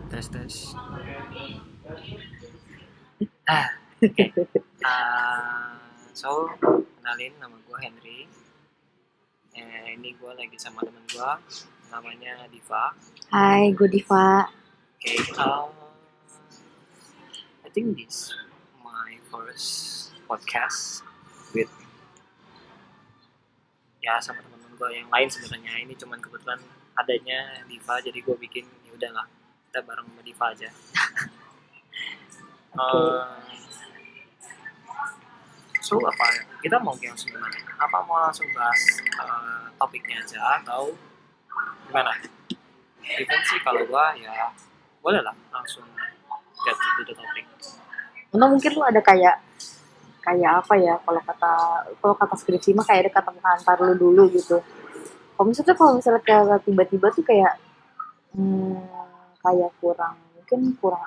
Tes tes. Oke. So kenalin, nama gue Henry. Ini gue lagi sama temen gue, namanya Diva. Hai, gue Diva. Oke. I think this my first podcast with sama temen gue yang lain sebenarnya. Ini cuman kebetulan adanya Diva, jadi gue bikin ya udahlah kita bareng sama Diva aja. So apa kita mau langsung gimana? Apa mau langsung bahas topiknya aja atau gimana? Even sih kalau gua ya boleh lah langsung get to the topic. Atau mungkin lu ada kayak apa ya? Kalau kata skripsi mah kayak ada kata pengantar lu dulu gitu. Kalau misalnya kayak tiba-tiba tuh kayak kayak kurang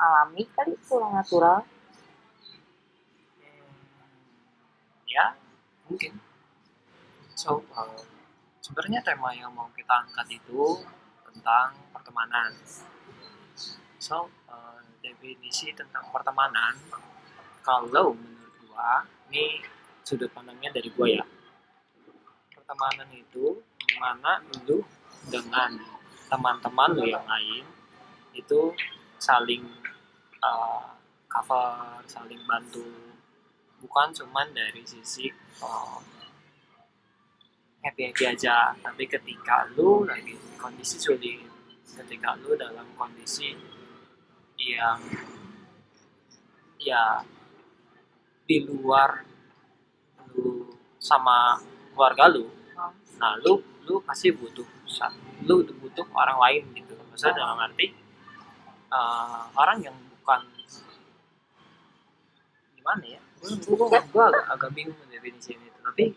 alami kali, kurang natural. Ya mungkin. So sebenarnya tema yang mau kita angkat itu tentang pertemanan. So definisi tentang pertemanan kalau menurut gua, ini sudut pandangnya dari gua ya. Pertemanan itu dimana lu dengan teman-teman lu yang lain itu saling cover, saling bantu, bukan cuman dari sisi happy aja, tapi ketika lu lagi kondisi sulit, ketika lu dalam kondisi yang ya di luar lu sama keluarga lu, nah lu pasti butuh orang lain gitu, maksudnya dalam arti orang yang bukan gimana ya, gue agak bingung definisi ini, tapi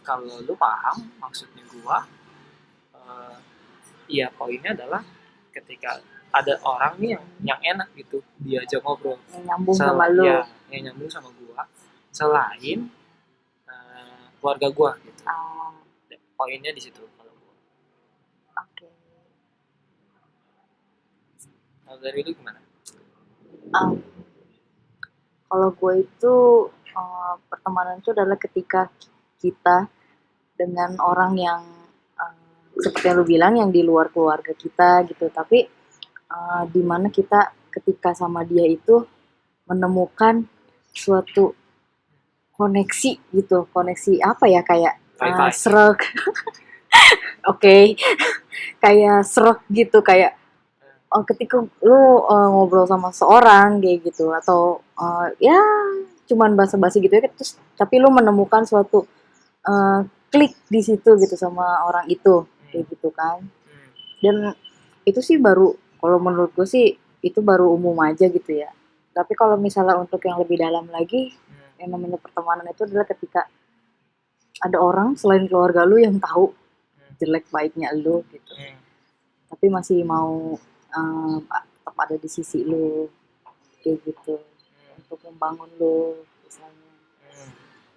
kalau lu paham maksudnya gue, ya poinnya adalah ketika ada orang nih yang enak gitu diajak ngobrol, yang nyambung sama lu. Ya, yang nyambung sama gue selain keluarga gue gitu. Poinnya di situ kalau gue. Oke. Kalau dari lu gimana? Kalau gue itu pertemanan itu adalah ketika kita dengan orang yang seperti yang lu bilang yang di luar keluarga kita gitu, tapi di mana kita ketika sama dia itu menemukan suatu koneksi gitu, koneksi apa ya, kayak serak. Oke. Kayak serak gitu, kayak ketika lu ngobrol sama seorang kayak gitu, atau ya cuman basa-basi gitu ya, terus tapi lu menemukan suatu klik di situ gitu sama orang itu kayak gitu kan. Dan itu sih baru, kalau menurut gue sih itu baru umum aja gitu ya. Tapi kalau misalnya untuk yang lebih dalam lagi, yang namanya pertemanan itu adalah ketika ada orang selain keluarga lu yang tahu jelek baiknya lu gitu, tapi masih mau tetap ada di sisi lu kayak gitu, untuk membangun lu misalnya.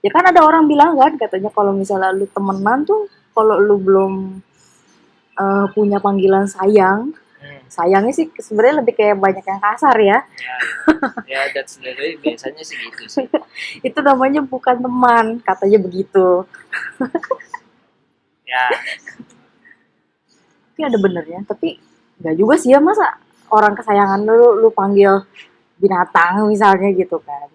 Ya kan ada orang bilang kan, katanya kalau misalnya lu temenan tuh, kalau lu belum punya panggilan sayang, sayangnya sih sebenarnya lebih kayak banyak yang kasar ya. Ya that's literally biasanya sih gitu sih. Itu namanya bukan teman, katanya begitu. Ya. Tapi ada benernya, tapi nggak juga sih ya, masa orang kesayangan lu panggil binatang misalnya gitu kan.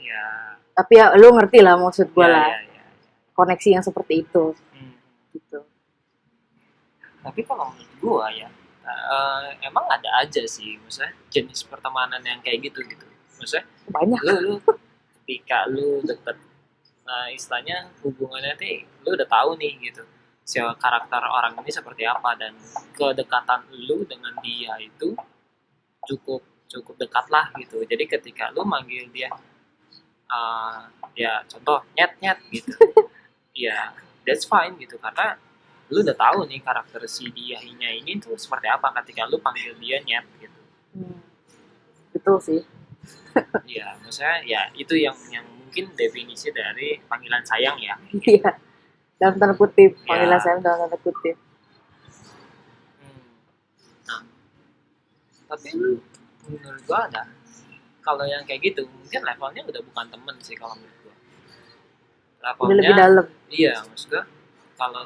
Ya. Tapi ya lu ngerti lah maksud gue lah. Ya. Koneksi yang seperti itu. Gitu. Tapi kalau menurut gue ya, emang ada aja sih, maksudnya jenis pertemanan yang kayak gitu. Maksudnya banyak. Lu ketika lu deket, istilahnya hubungannya tuh lu udah tahu nih gitu, karakter orang ini seperti apa, dan kedekatan lu dengan dia itu cukup dekat lah gitu. Jadi ketika lu manggil dia ya contoh nyet gitu ya that's fine gitu, karena lu udah tahu nih karakter si dia-nya ini tuh seperti apa ketika lu panggil dia nyet gitu. Betul sih. Iya, maksudnya ya itu yang mungkin definisi dari panggilan sayang ya. Iya. Dalam tanda kutip, panggilan sayang dalam tanda kutip. Nah, Tapi menurut gua ada, kalau yang kayak gitu mungkin levelnya udah bukan temen sih kalau menurut gua. Udah lebih Levelnya dalam. iya, maksud gua kalau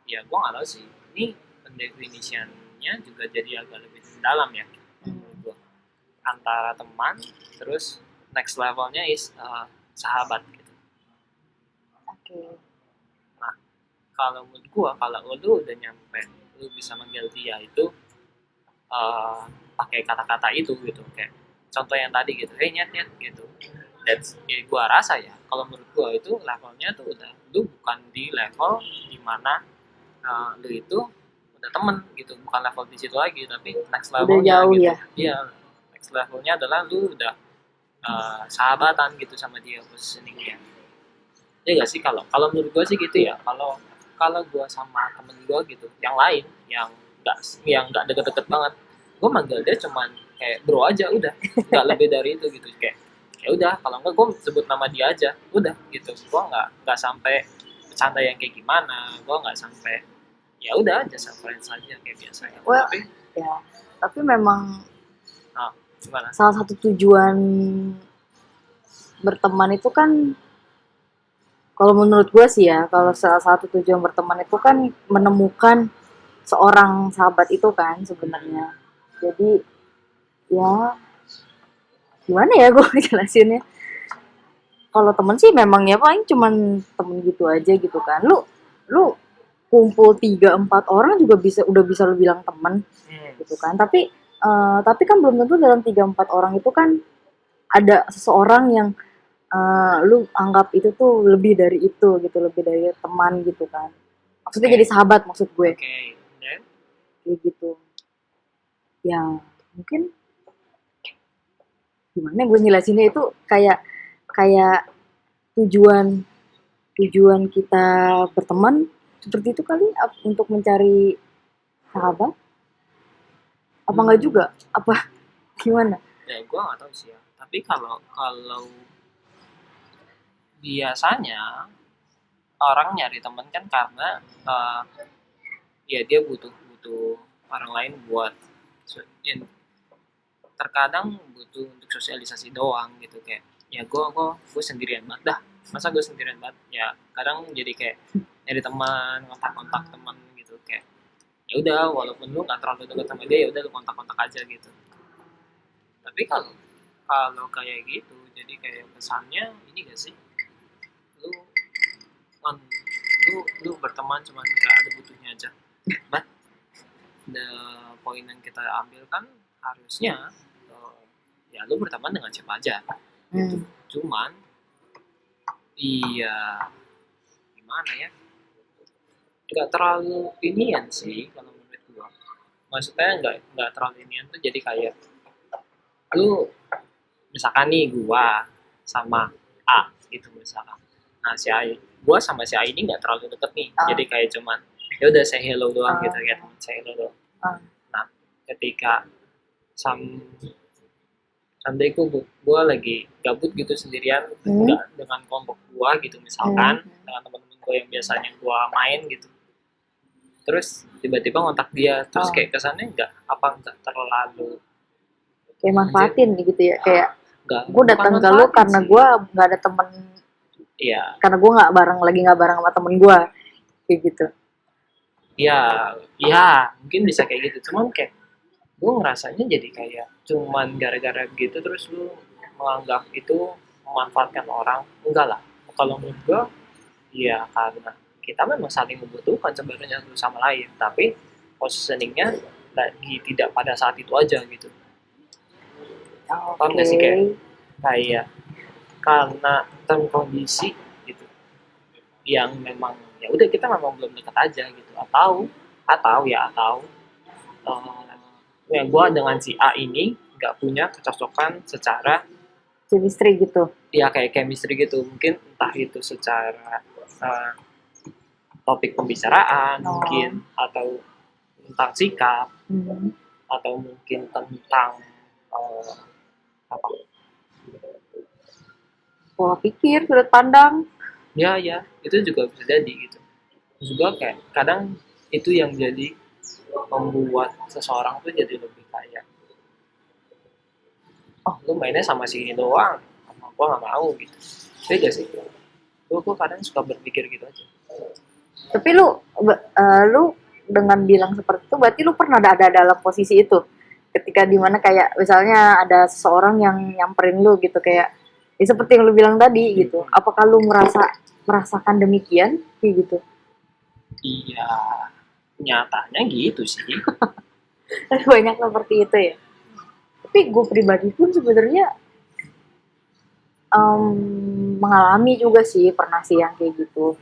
ya gua nggak tahu sih. Ini pendefinisiannya juga jadi agak lebih dalam ya menurut gua. Antara teman, terus next levelnya is sahabat gitu. Oke. Nah, kalau menurut gua, kalau lu udah nyampe, lu bisa manggil dia itu pakai kata-kata itu gitu, kayak contoh yang tadi gitu, hey nyet nyet gitu. That's ya gua rasa ya, kalau menurut gua itu levelnya tuh udah, lu bukan di level dimana lu itu udah temen gitu, bukan level di situ lagi, tapi next Udah levelnya jauh gitu. ya. Iya, next levelnya adalah lu udah sahabatan gitu sama dia positioningnya. Ya gak sih, kalau kalau menurut gue sih gitu ya. Kalau kalau gue sama temen gue gitu yang lain, yang nggak deket-deket banget, gue manggil dia cuman kayak bro aja udah, nggak lebih dari itu gitu. Kayak ya udah, kalau enggak gue sebut nama dia aja udah gitu. Gue nggak sampai bercanda yang kayak gimana, gue nggak sampai, ya udah aja friends saja kayak biasa gitu. Well, Tapi ya, tapi memang gimana? salah satu tujuan berteman itu kan, kalau menurut gue sih ya, kalau salah satu tujuan berteman itu kan menemukan seorang sahabat itu kan sebenarnya. Jadi ya gimana ya gue jelasinnya. Kalau temen sih memang ya paling cuman temen gitu aja gitu kan. Lu kumpul 3-4 orang juga udah bisa lu bilang temen gitu kan. Tapi kan belum tentu dalam 3-4 orang itu kan ada seseorang yang lu anggap itu tuh lebih dari itu gitu, lebih dari teman gitu kan. Maksudnya jadi sahabat maksud gue. Oke, dan Kayak gitu. Ya, mungkin gimana gue jelasinnya itu kayak kayak tujuan tujuan kita berteman seperti itu kali, untuk mencari sahabat. Apa enggak juga? Apa gimana? ya gue nggak tahu sih ya. Tapi kalau kalau biasanya orang nyari temen kan karena ya dia butuh butuh orang lain buat ya, terkadang butuh untuk sosialisasi doang gitu, kayak ya gue sendirian banget dah, masa gue sendirian banget ya. Kadang jadi kayak nyari teman, kontak-kontak teman gitu, kayak ya udah, walaupun lu nggak terlalu dekat sama dia, ya udah lu kontak-kontak aja gitu. Tapi kalau kalau kayak gitu jadi kayak pesannya ini gak sih, lu kan lu berteman cuman gak ada butuhnya aja. But the poin yang kita ambil kan harusnya ya lu berteman dengan siapa aja gitu. Cuman iya, gimana ya, nggak terlalu inian sih kalau menurut gua. Maksudnya nggak terlalu inian tuh, jadi kayak lu misalkan nih gua sama A gitu misalkan. Nah gua sama si A ini nggak terlalu deket nih, jadi kayak cuman ya udah say hello doang gitu, kayak teman say hello doang. Nah ketika someday gua lagi gabut gitu sendirian, nggak dengan kelompok gua gitu misalkan, dengan teman-teman gua yang biasanya gua main gitu, terus tiba-tiba ngontak dia, terus kayak kesannya nggak terlalu kayak manfaatin gitu ya, kayak nggak, gue datang ke lu karena gue nggak ada temen, iya karena gue nggak bareng sama temen gue kayak gitu. iya mungkin bisa kayak gitu, cuman kayak gue ngerasanya jadi kayak cuman gara-gara gitu terus lu menganggap itu memanfaatkan orang. Enggak lah, kalau menurut gue ya karena kita memang saling membutuhkan sebenarnya satu sama lain, tapi positioningnya lagi tidak pada saat itu aja gitu. Paham gak sih, kayak karena terkondisi gitu yang memang ya udah kita memang belum dekat aja gitu, atau ya gue dengan si A ini nggak punya kecocokan secara chemistry gitu ya, kayak chemistry gitu, mungkin entah itu secara topik pembicaraan mungkin, atau tentang sikap, atau mungkin tentang apa, pola pikir, sudut pandang. Ya itu juga bisa jadi gitu. Juga kayak kadang itu yang jadi membuat seseorang tuh jadi lebih kayak oh lu mainnya sama si ini doang, sama gua nggak mau gitu. Beda sih. Gua kadang suka berpikir gitu aja. Tapi lu dengan bilang seperti itu berarti lu pernah ada dalam posisi itu ketika dimana kayak misalnya ada seseorang yang nyamperin lu gitu kayak ya seperti yang lu bilang tadi gitu, apakah lu merasakan demikian kayak gitu? Iya, nyatanya gitu sih. Banyak seperti itu ya. Tapi gue pribadi pun sebenarnya mengalami juga sih, pernah sih yang kayak gitu.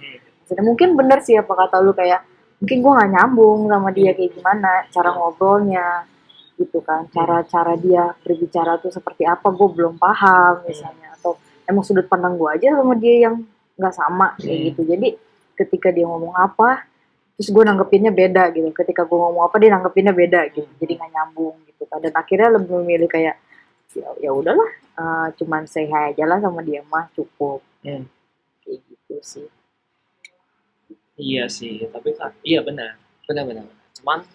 Jadi mungkin bener sih apa kata lu kayak mungkin gue nggak nyambung sama dia kayak gimana cara ngobrolnya gitu kan, cara dia berbicara tuh seperti apa gue belum paham misalnya, atau emang sudut pandang gue aja sama dia yang nggak sama kayak gitu. Jadi ketika dia ngomong apa terus gue nanggepinnya beda gitu, ketika gue ngomong apa dia nanggepinnya beda gitu, jadi nggak nyambung gitu kan. Dan akhirnya lebih memilih kayak ya udahlah, cuman say hi aja lah sama dia mah cukup kayak gitu sih. Iya sih, tapi kan iya benar. Cuman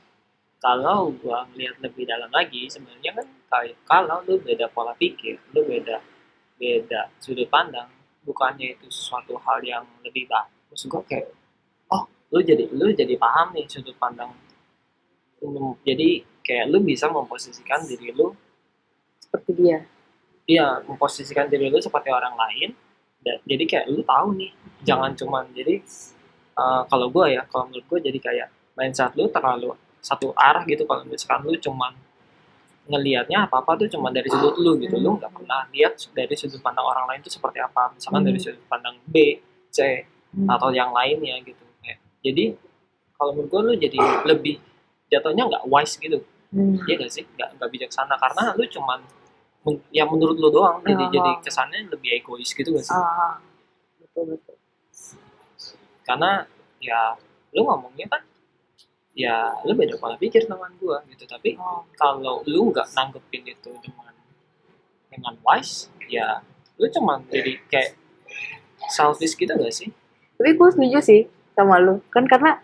kalau gua ngeliat lebih dalam lagi, sebenarnya kan kayak kalau lu beda pola pikir, lu beda beda sudut pandang, bukannya itu sesuatu hal yang lebih baik. Maksud gua kayak, oh lu jadi paham nih sudut pandang. Jadi kayak lu bisa memposisikan diri lu, Seperti dia. iya memposisikan diri lu seperti orang lain. Dan, jadi kayak lu tahu nih, jangan cuman jadi kalau gue ya, kalau menurut gue jadi kayak mindset lu terlalu satu arah gitu. Kalau misalkan lu cuman ngelihatnya apa-apa tuh cuma dari sudut lu gitu, lu nggak pernah lihat dari sudut pandang orang lain tuh seperti apa, misalkan dari sudut pandang B, C, atau yang lainnya gitu. Jadi kalau menurut gue lu jadi lebih jatuhnya nggak wise gitu, iya gak sih, nggak bijaksana karena lu cuman yang menurut lu doang, jadi kesannya lebih egois gitu gak sih? Betul. Karena ya lu ngomongnya kan ya lu beda pola pikir teman gua gitu, tapi kalau lu nggak nanggepin itu dengan wise ya lu cuman jadi kayak selfish gitu gak sih? Tapi gue setuju sih sama lu kan, karena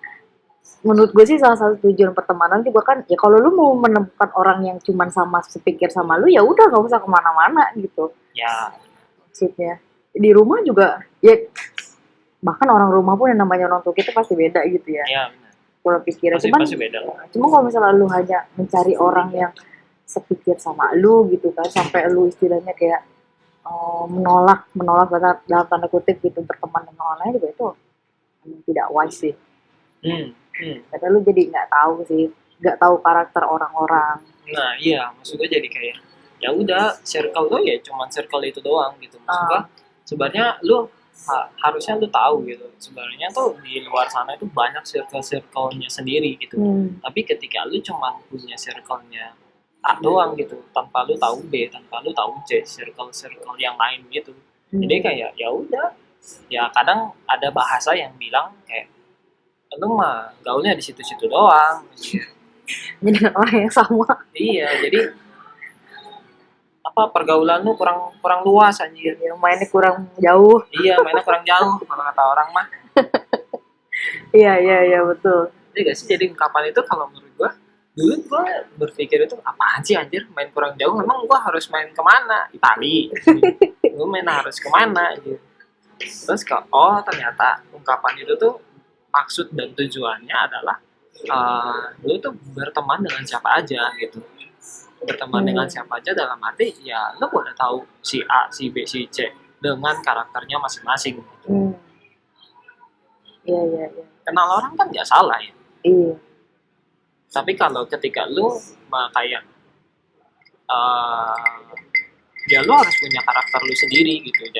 menurut gue sih salah satu tujuan pertemanan juga kan ya kalau lu mau menemukan orang yang cuman sama sepikir sama lu ya udah nggak usah kemana-mana gitu Ya maksudnya. Di rumah juga ya, bahkan orang rumah pun yang namanya orang tua kita pasti beda gitu ya benar, pola pikirnya. pasti beda lah. Cuma kalau misalnya lu hanya mencari orang yang sepikir sama lu gitu kan, sampai lu istilahnya kayak menolak dalam tanda kutip gitu berteman dengan orang lain juga, itu tidak wise sih. Karena lu jadi nggak tahu karakter orang-orang. Nah iya, maksud gue jadi kayak ya udah circle lo ya cuman circle itu doang gitu. Maksud gue sebenarnya lu harusnya lu tahu gitu, sebenarnya tuh di luar sana itu banyak circle-circle-nya sendiri gitu. Tapi ketika lu cuman punya circle-nya A doang gitu, tanpa lu tahu B, tanpa lu tahu C, circle-circle yang lain gitu. Jadi kayak ya udah, ya kadang ada bahasa yang bilang kayak lu mah gaulnya di situ-situ doang. Jadi orang yang sama. Iya, jadi apa pergaulan lu kurang luas anjir. Ya, mainnya kurang jauh. Iya, mainnya kurang jauh kalau kata orang mah. Iya betul. Jadi gak sih, jadi ungkapan itu kalau menurut gua dulu gua berpikir itu apaan sih anjir, main kurang jauh, memang gua harus main kemana? Itali. Gua main harus kemana gitu. Terus ternyata ungkapan itu tuh maksud dan tujuannya adalah lu tuh berteman dengan siapa aja gitu, berteman dengan siapa aja dalam arti ya lu udah tahu si A, si B, si C dengan karakternya masing-masing gitu. Iya. Kenal orang kan nggak salah ya. Iya. Tapi kalau ketika lu kayak ya lu harus punya karakter lu sendiri gitu,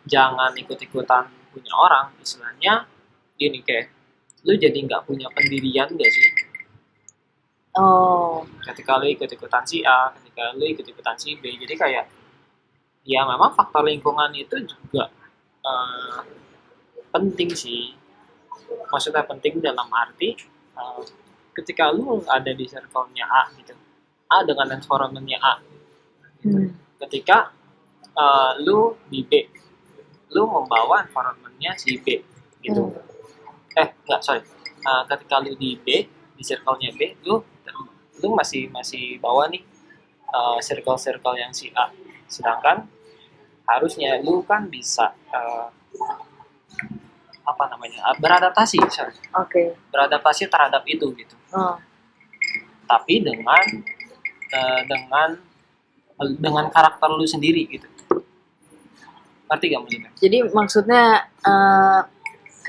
jangan ikut-ikutan punya orang, istilahnya gini, kayak lu jadi nggak punya pendirian gak sih? Ketika lu ikut-ikutan si A, ketika lu ikut-ikutan si B, jadi kayak ya memang faktor lingkungan itu juga penting sih. Maksudnya penting dalam arti ketika lu ada di circle-nya A gitu, A dengan environment-nya A gitu. Ketika lu di B, lu membawa environment-nya si B gitu. Ketika lu di B, di circle-nya B, lu masih bawa nih circle-circle yang si A. Sedangkan harusnya lu kan bisa beradaptasi, Oke. beradaptasi terhadap itu gitu. Tapi dengan karakter lu sendiri gitu. Ngerti gak maksudnya? Jadi maksudnya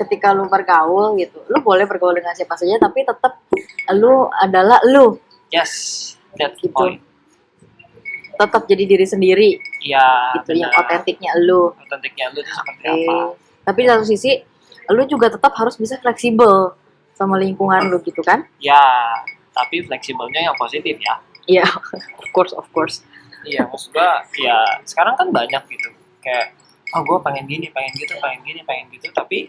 ketika lu bergaul gitu, lu boleh bergaul dengan siapa saja, tapi tetap lu adalah lu. Yes, that's the Gitu. point. Tetap jadi diri sendiri. Ya, Gitu, yang otentiknya lu. Otentiknya lu itu seperti apa? Tapi di satu sisi, lu juga tetap harus bisa fleksibel sama lingkungan lu gitu kan? Ya, tapi fleksibelnya yang positif ya. Iya, of course. Iya, maksud gua ya sekarang kan banyak gitu. Kayak gue pengen gini, pengen gitu, tapi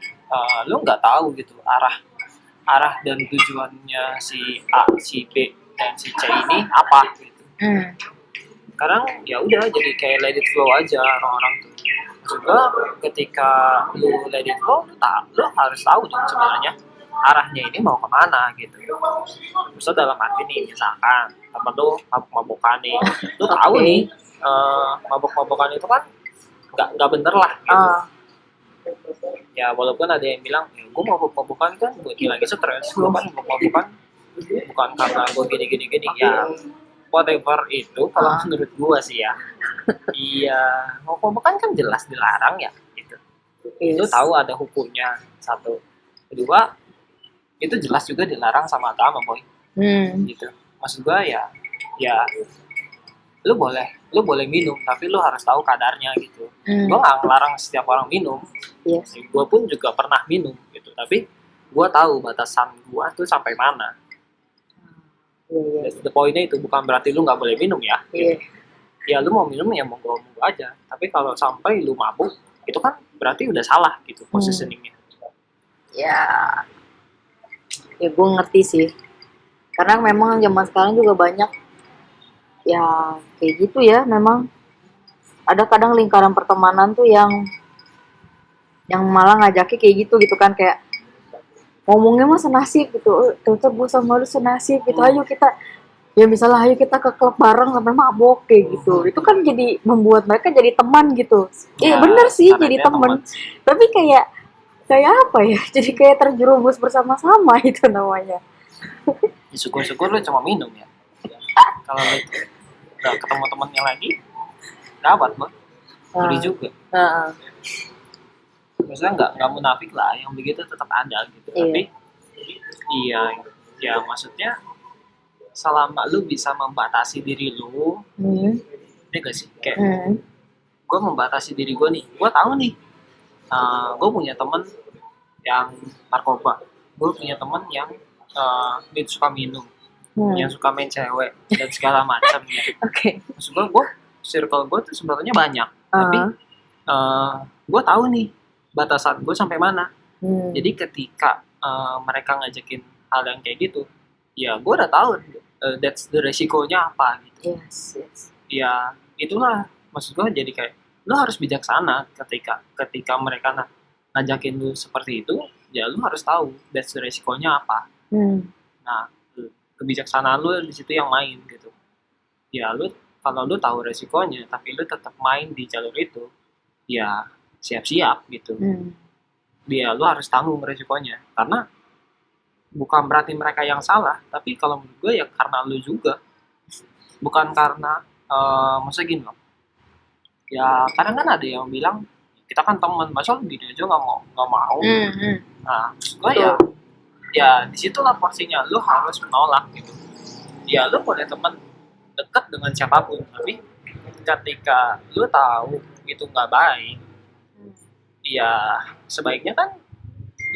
lu nggak tahu gitu arah dan tujuannya si A, si B dan si C ini apa gitu. Sekarang ya udah jadi kayak let it flow aja orang-orang tuh. Juga ketika lu let it flow, lu harus tahu dong sebenarnya arahnya ini mau kemana gitu. Maksudnya dalam arti nih, misalkan temen lu mabuk-mabukan nih, lu tahu nih mabuk-mabukan itu kan nggak bener lah gitu. Ya walaupun ada yang bilang gue mabuk-mabukan kan buat hilangin stres, gue kan mabuk-mabukan bukan karena gue gini ya whatever itu kalau menurut gue sih ya. Iya, mabuk-mabukan kan jelas dilarang ya gitu. Lu tahu ada hukumnya, satu. Kedua, itu jelas juga dilarang sama agama, boy. Gitu. Maksud gue ya lu boleh minum, tapi lu harus tahu kadarnya gitu. Gue nggak ngelarang setiap orang minum. Yes. Gue pun juga pernah minum gitu, tapi gue tahu batasan gue tuh sampai mana. The point-nya itu bukan berarti lu nggak boleh minum ya. Ya lu mau minum ya monggo aja. Tapi kalau sampai lu mabuk, itu kan berarti udah salah gitu positioningnya. Ya gue ngerti sih. Karena memang zaman sekarang juga banyak ya kayak gitu ya, memang ada kadang lingkaran pertemanan tuh yang malah ngajaknya kayak gitu kan, kayak ngomongnya mah senasib gitu, ternyata gue sama lu senasib gitu, ayo kita ke klub bareng sampai mabok kayak gitu. Itu kan jadi membuat mereka jadi teman gitu. Bener sih jadi teman, tapi kayak apa ya, jadi kayak terjerumus bersama-sama itu namanya. Syukur-syukur lu cuma minum ya. Kalau lu udah ketemu temennya lagi, dapat bang, beli juga. Maksudnya nggak munafik lah, yang begitu tetap ada gitu. Tapi ya maksudnya selama lu bisa membatasi diri lu, ini gak sih kayak gue membatasi diri gue nih, gue tahu nih, gue punya temen yang narkoba, gue punya temen yang suka minum, yang suka main cewek dan segala macam gitu. Maksud gue circle gue tuh sebenarnya banyak, tapi gue tahu nih batasan gue sampai mana. Jadi ketika mereka ngajakin hal yang kayak gitu, ya gue udah tahu that's the resikonya apa gitu. Yes. Ya itulah maksud gue, jadi kayak lu harus bijaksana ketika mereka ngajakin lu seperti itu, ya lu harus tahu that's the resikonya apa. Nah, kebijaksanaan lu di situ yang main gitu. Ya lu kalau lu tahu resikonya tapi lu tetap main di jalur itu, ya siap-siap gitu. Dia lu harus tanggung resikonya, karena bukan berarti mereka yang salah, tapi kalau menurut gue ya karena lu juga, bukan karena maksudnya gini loh, ya kadang kan ada yang bilang kita kan teman, masa lu gini aja nggak mau. Nah maksud gue ya disitulah porsinya, lu harus menolak gitu. Ya lu boleh teman dekat dengan siapapun, tapi ketika lu tahu itu nggak baik, ya sebaiknya kan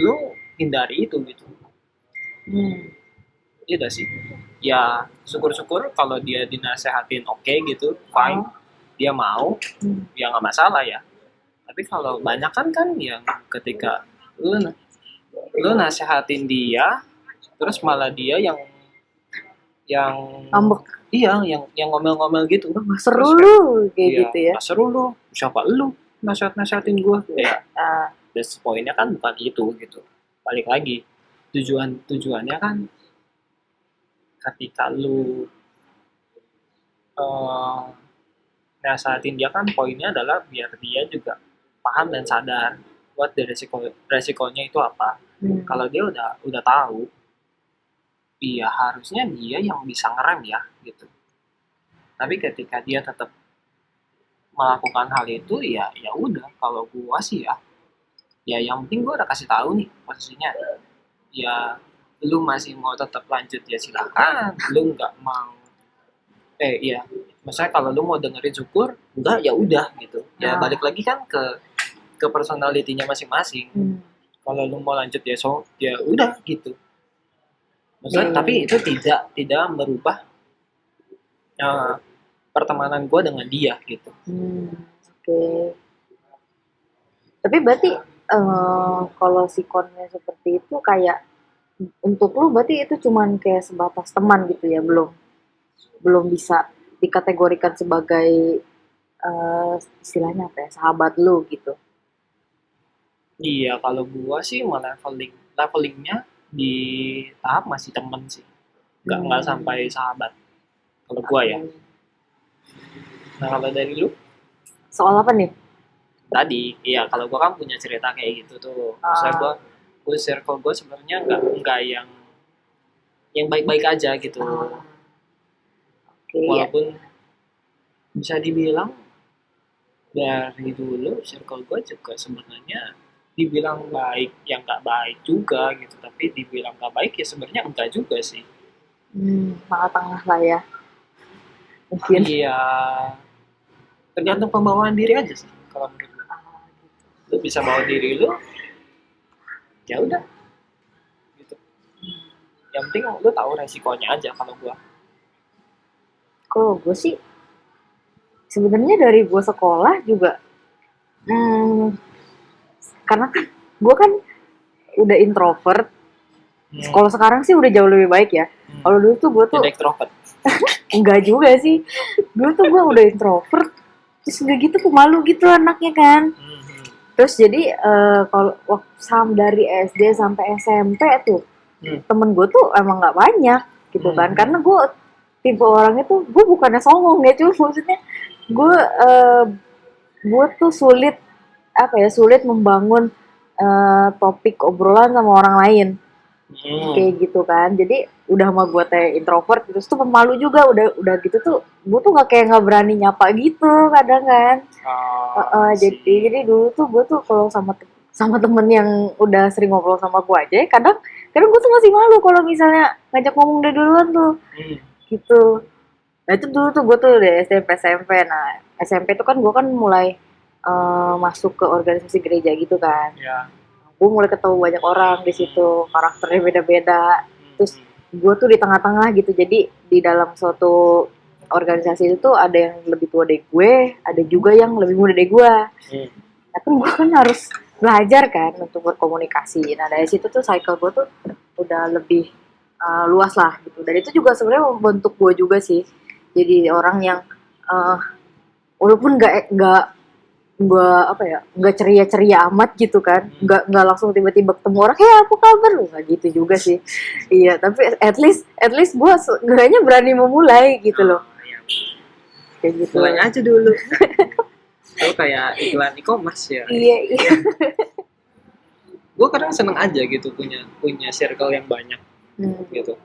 lu hindari itu gitu. Iya gak sih? Ya syukur-syukur kalau dia dinasehatin oke gitu, fine, dia mau, ya nggak masalah ya. Tapi kalau banyak kan yang ketika lu nasehatin dia, terus malah dia yang ngambek. Iya, yang ngomel-ngomel gitu. Gak seru lu kayak gitu ya. Gak seru lu, siapa lu nasehatin gue? Ya, that's point-nya kan bukan itu gitu. Balik lagi, tujuannya kan ketika lu eh, nasehatin dia kan poinnya adalah biar dia juga paham dan sadar buat dari resikonya itu apa. Kalau dia udah tahu, iya harusnya dia yang bisa ngerem ya gitu. Tapi ketika dia tetap melakukan hal itu, ya udah. Kalau gua sih ya yang penting gua udah kasih tahu nih posisinya. Ya lu masih mau tetap lanjut ya silakan. Lu nggak mau, iya. Maksudnya kalau lu mau dengerin syukur, enggak ya udah gitu. Ya balik lagi kan ke personalitinya masing-masing. Kalau lu mau lanjut ya udah gitu. Maksudnya tapi itu tidak merubah pertemanan gue dengan dia gitu. Oke. Tapi berarti kalau sikonnya seperti itu kayak untuk lu berarti itu cuman kayak sebatas teman gitu ya, belum bisa dikategorikan sebagai istilahnya apa ya, sahabat lu gitu. Iya, kalau gue sih levelingnya di tahap masih temen sih, nggak sampai sahabat kalau gue ya. Nah kalau dari lu? Soal apa nih? Tadi, iya kalau gue kan punya cerita kayak gitu tuh. Maksudnya gue circle gue sebenarnya nggak yang baik-baik aja gitu. Walaupun bisa dibilang dari dulu circle gue juga sebenarnya dibilang baik yang nggak baik juga gitu, tapi dibilang nggak baik ya sebenarnya enggak juga sih. Tengah-tengah lah ya mungkin. Iya, tergantung pembawaan diri aja sih kalau menurut gue. Lu bisa bawa diri lu ya udah gitu, yang penting lu tahu resikonya aja. Kalau gue sih sebenarnya dari gue sekolah juga karena kan gue kan udah introvert. Kalau sekarang sih udah jauh lebih baik ya. Kalau dulu tuh gue tuh extrovert. Enggak juga sih. Dulu tuh gue udah introvert. Terus udah gitu pemalu gitu anaknya kan. Terus jadi kalau dari SD sampai SMP tuh temen gue tuh emang nggak banyak gitu kan. Karena gue tipe orangnya tuh gue bukannya songong ya, cuma maksudnya gue tuh sulit membangun topik obrolan sama orang lain. Kayak gitu kan. Jadi udah sama gue teh introvert terus tuh pemalu juga, udah gitu tuh gue tuh nggak berani nyapa gitu kadang kan. Jadi dulu tuh gue tuh kalau sama temen yang udah sering ngobrol sama gue aja kadang gue tuh masih malu kalau misalnya ngajak ngomong dari duluan tuh gitu. Nah itu dulu tuh gue tuh udah SMP SMP. Nah SMP tuh kan gue kan mulai masuk ke organisasi gereja gitu kan. Gue mulai ketemu banyak orang di situ, karakternya beda-beda. Terus gue tuh di tengah-tengah gitu. Jadi di dalam suatu organisasi itu ada yang lebih tua dari gue, ada juga yang lebih muda dari gue. Tapi gue kan harus belajar kan untuk berkomunikasi. Nah dari situ tuh cycle gue tuh udah lebih luas lah gitu. Dan itu juga sebenarnya membentuk gue juga sih. Jadi orang yang walaupun nggak ceria-ceria amat gitu kan, nggak langsung tiba-tiba ketemu orang apa kabar lu, nggak gitu juga sih. Iya, tapi at least gue seenggaknya berani memulai gitu loh. Kayak gitu. Mulai aja dulu. Itu kayak iklan e-commerce ya. Iya. Gue kadang seneng aja gitu punya circle yang banyak gitu.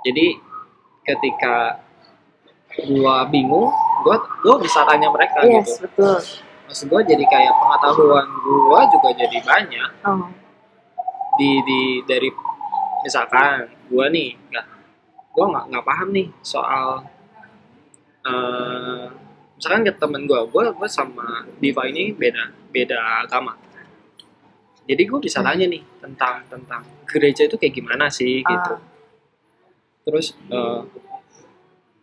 Jadi ketika gue bingung, gue bisa tanya mereka gitu. Yes, betul. Maksud gue jadi kayak pengetahuan gue juga jadi banyak. Dari misalkan gue nih gue nggak paham nih soal misalkan ke temen gue sama Diva ini beda agama. Jadi gue bisa tanya nih tentang gereja itu kayak gimana sih gitu. Terus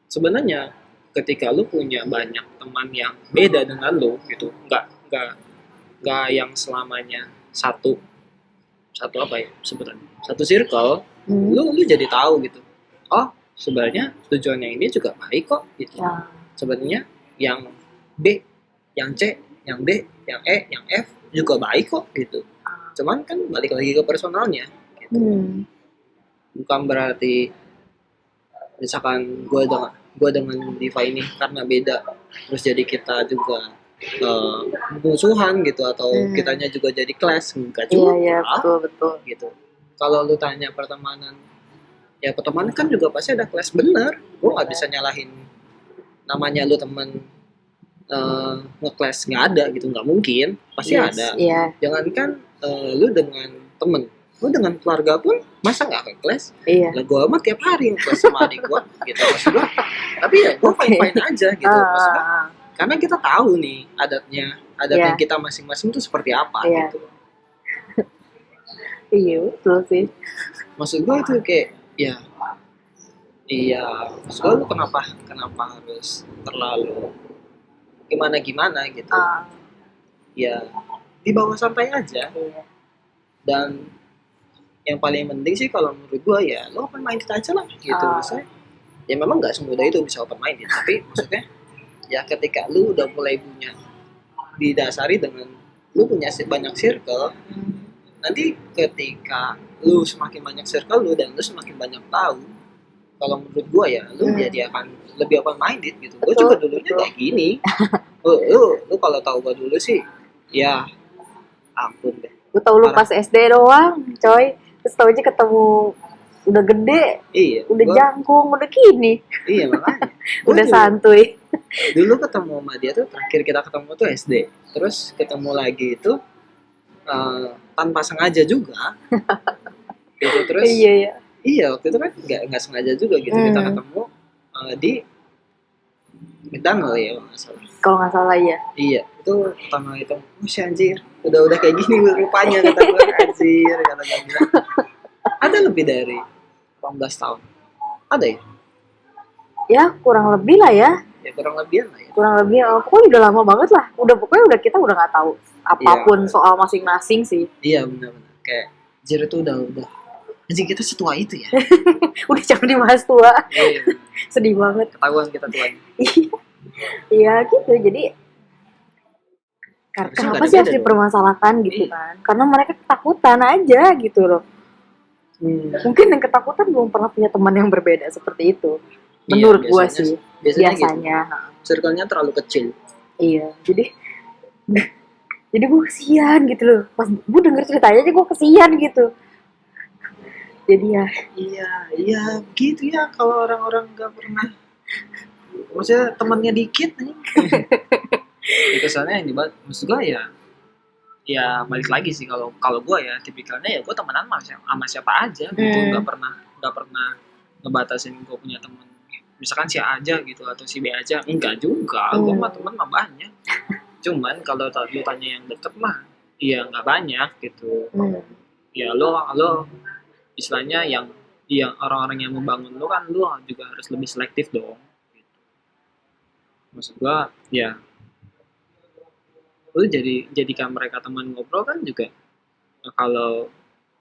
sebenarnya ketika lu punya banyak teman yang beda dengan lu gitu, nggak yang selamanya satu apa ya sebutannya, satu circle, lu jadi tahu gitu. Oh sebenarnya tujuannya ini juga baik kok gitu. Sebenarnya yang B, yang C, yang D, yang E, yang F juga baik kok gitu. Cuman kan balik lagi ke personalnya gitu. Bukan berarti misalkan gue gue dengan Diva ini karena beda, terus jadi kita juga musuhan gitu, atau kitanya juga jadi clash? Enggak juga. Iya, betul. Gitu. Kalau lu tanya pertemanan, ya pertemanan kan juga pasti ada clash, bener. Gue nggak bisa nyalahin namanya lu temen nge-clash, nggak ada gitu, nggak mungkin, pasti ada. Iya. Jangankan lu dengan temen, lu dengan keluarga pun masa nggak nge-clash? Iya. Lah gue mah tiap hari nge-clash sama adik gue gitu, maksud gue. Tapi ya gue fine aja gitu, maksud gue. Karena kita tahu nih adatnya kita masing-masing tuh seperti apa gitu. Iya, betul sih. Maksud gue itu kayak iya, maksud gue lu kenapa harus terlalu gimana gitu. Ya di bawah santai aja. Dan yang paling penting sih kalau menurut gue ya lo open minded aja lah gitu. Maksudnya ya memang nggak semudah itu bisa open minded, tapi maksudnya ya ketika lu udah mulai punya, didasari dengan lu punya banyak circle, nanti ketika lu semakin banyak circle lu dan lu semakin banyak tahu, kalau menurut gua ya lu jadi akan lebih open minded gitu. Gua juga dulunya kayak gini. Lu kalau tahu gua dulu sih ya ampun deh. Gua tahu lu pas SD doang, coy. Terus tau aja ketemu udah gede, udah jangkung, udah gini. Iya makanya. Udah santuy. Dulu ketemu sama dia tuh, terakhir kita ketemu tuh SD. Terus ketemu lagi itu tanpa sengaja juga. Gitu. Terus iya waktu itu kan nggak sengaja juga gitu, kita ketemu di McDonald ya kalau nggak salah ya. Iya, itu pertama itu si anjir udah kayak gini rupanya, kata gue. Anjir, kata gue bilang. Ada lebih dari 18 tahun ada ya? Ya kurang lebih lah ya. Kurang lebih lah ya. Pokoknya udah lama banget lah. Pokoknya kita udah nggak tahu apapun soal masing-masing sih. Iya benar-benar. Kayak anjir itu udah anjir kita setua itu ya. Udah jangan dibahas tua. Iya. Sedih banget. Ketahuan kita tuanya. Iya gitu. Jadi kenapa sih harus dipermasalahkan gitu kan? Karena mereka ketakutan aja gitu loh. Mungkin yang ketakutan belum pernah punya teman yang berbeda seperti itu. Menurut gua sih. Biasanya. Gitu. Circle-nya terlalu kecil. Iya. Jadi gue kesian gitu loh. Pas gue denger ceritanya aja gue kesian gitu. Jadi ya. Iya gitu ya kalau orang-orang nggak pernah. Maksudnya temannya dikit nih. Kesannya yang dibahas, maksud gue ya balik lagi sih, kalau gue ya tipikalnya ya gue temenan sama siapa aja gitu, nggak pernah ngebatasin gue punya temen misalkan si A aja gitu atau si B aja, enggak juga. Gue mah temen mah banyak, cuman kalau lu tanya yang deket mah iya nggak banyak gitu. Ya lo istilahnya yang orang-orang yang membangun lo kan, lo juga harus lebih selektif dong gitu. Maksud gue ya lu jadikan mereka teman ngobrol kan juga.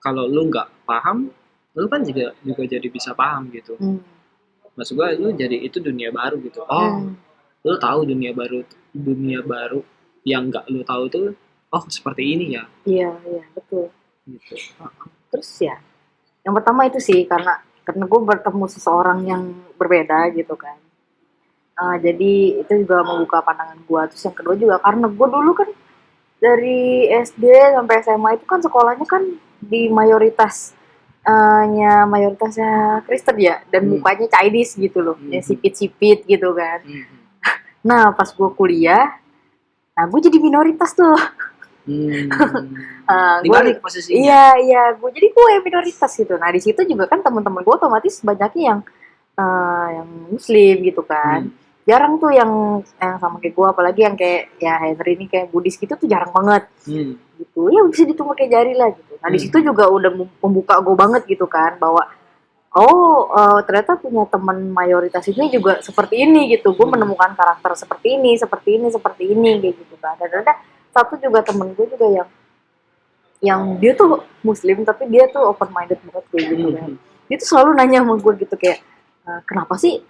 Kalau lu nggak paham, lu kan juga jadi bisa paham gitu. Maksud gue lu jadi itu dunia baru gitu. Lu tahu dunia baru yang nggak lu tahu tuh seperti ini ya. Iya betul gitu. Terus ya yang pertama itu sih karena gue bertemu seseorang yang berbeda gitu kan. Jadi itu juga membuka pandangan gue. Terus yang kedua juga karena gue dulu kan dari SD sampai SMA itu kan sekolahnya kan di mayoritasnya Kristen ya, dan mukanya Chinese gitu loh, ya sipit-sipit gitu kan. Nah pas gue kuliah, gue jadi minoritas tuh. Dibalik posisinya. Iya, gue yang minoritas gitu. Nah di situ juga kan teman-teman gue otomatis banyaknya yang Muslim gitu kan. Jarang tuh yang sama kayak gue, apalagi yang kayak ya Henry ini kayak Buddhis gitu tuh jarang banget. Gitu ya bisa dihitung pakai jari lah gitu. Nah di situ juga udah membuka gue banget gitu kan, bahwa ternyata punya teman mayoritas ini juga seperti ini gitu. Gue menemukan karakter seperti ini kayak gitu kan. Dan ada satu juga temen gue juga yang dia tuh Muslim tapi dia tuh open minded banget kayak gitu kan. Dia tuh selalu nanya sama gue gitu kayak, kenapa sih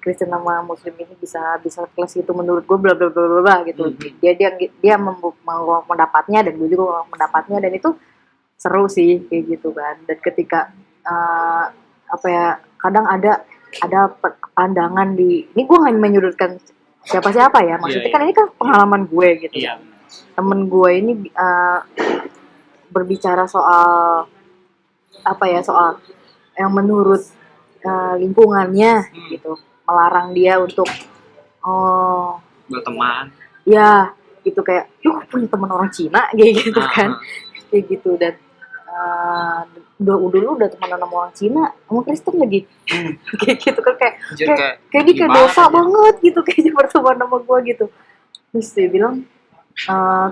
Kristen sama Muslim ini bisa kelas gitu menurut gue bla bla bla bla gitu. Dia mau pendapatnya dan gue juga mau pendapatnya, dan itu seru sih kayak gitu kan. Dan ketika kadang ada pandangan ini gue nggak menyudutkan siapa-siapa ya, maksudnya kan ini kan pengalaman gue gitu. Temen gue ini berbicara soal soal yang menurut lingkungannya gitu, melarang dia untuk berteman. Ya, gitu kayak lu punya teman orang Cina kayak gitu kan. Kayak gitu, dan dulu udah temenan sama orang Cina, sama Kristen lagi. Kayak gitu kan, kayak ini kayak dosa banget gitu kayaknya berteman sama gue gitu. Terus dia bilang,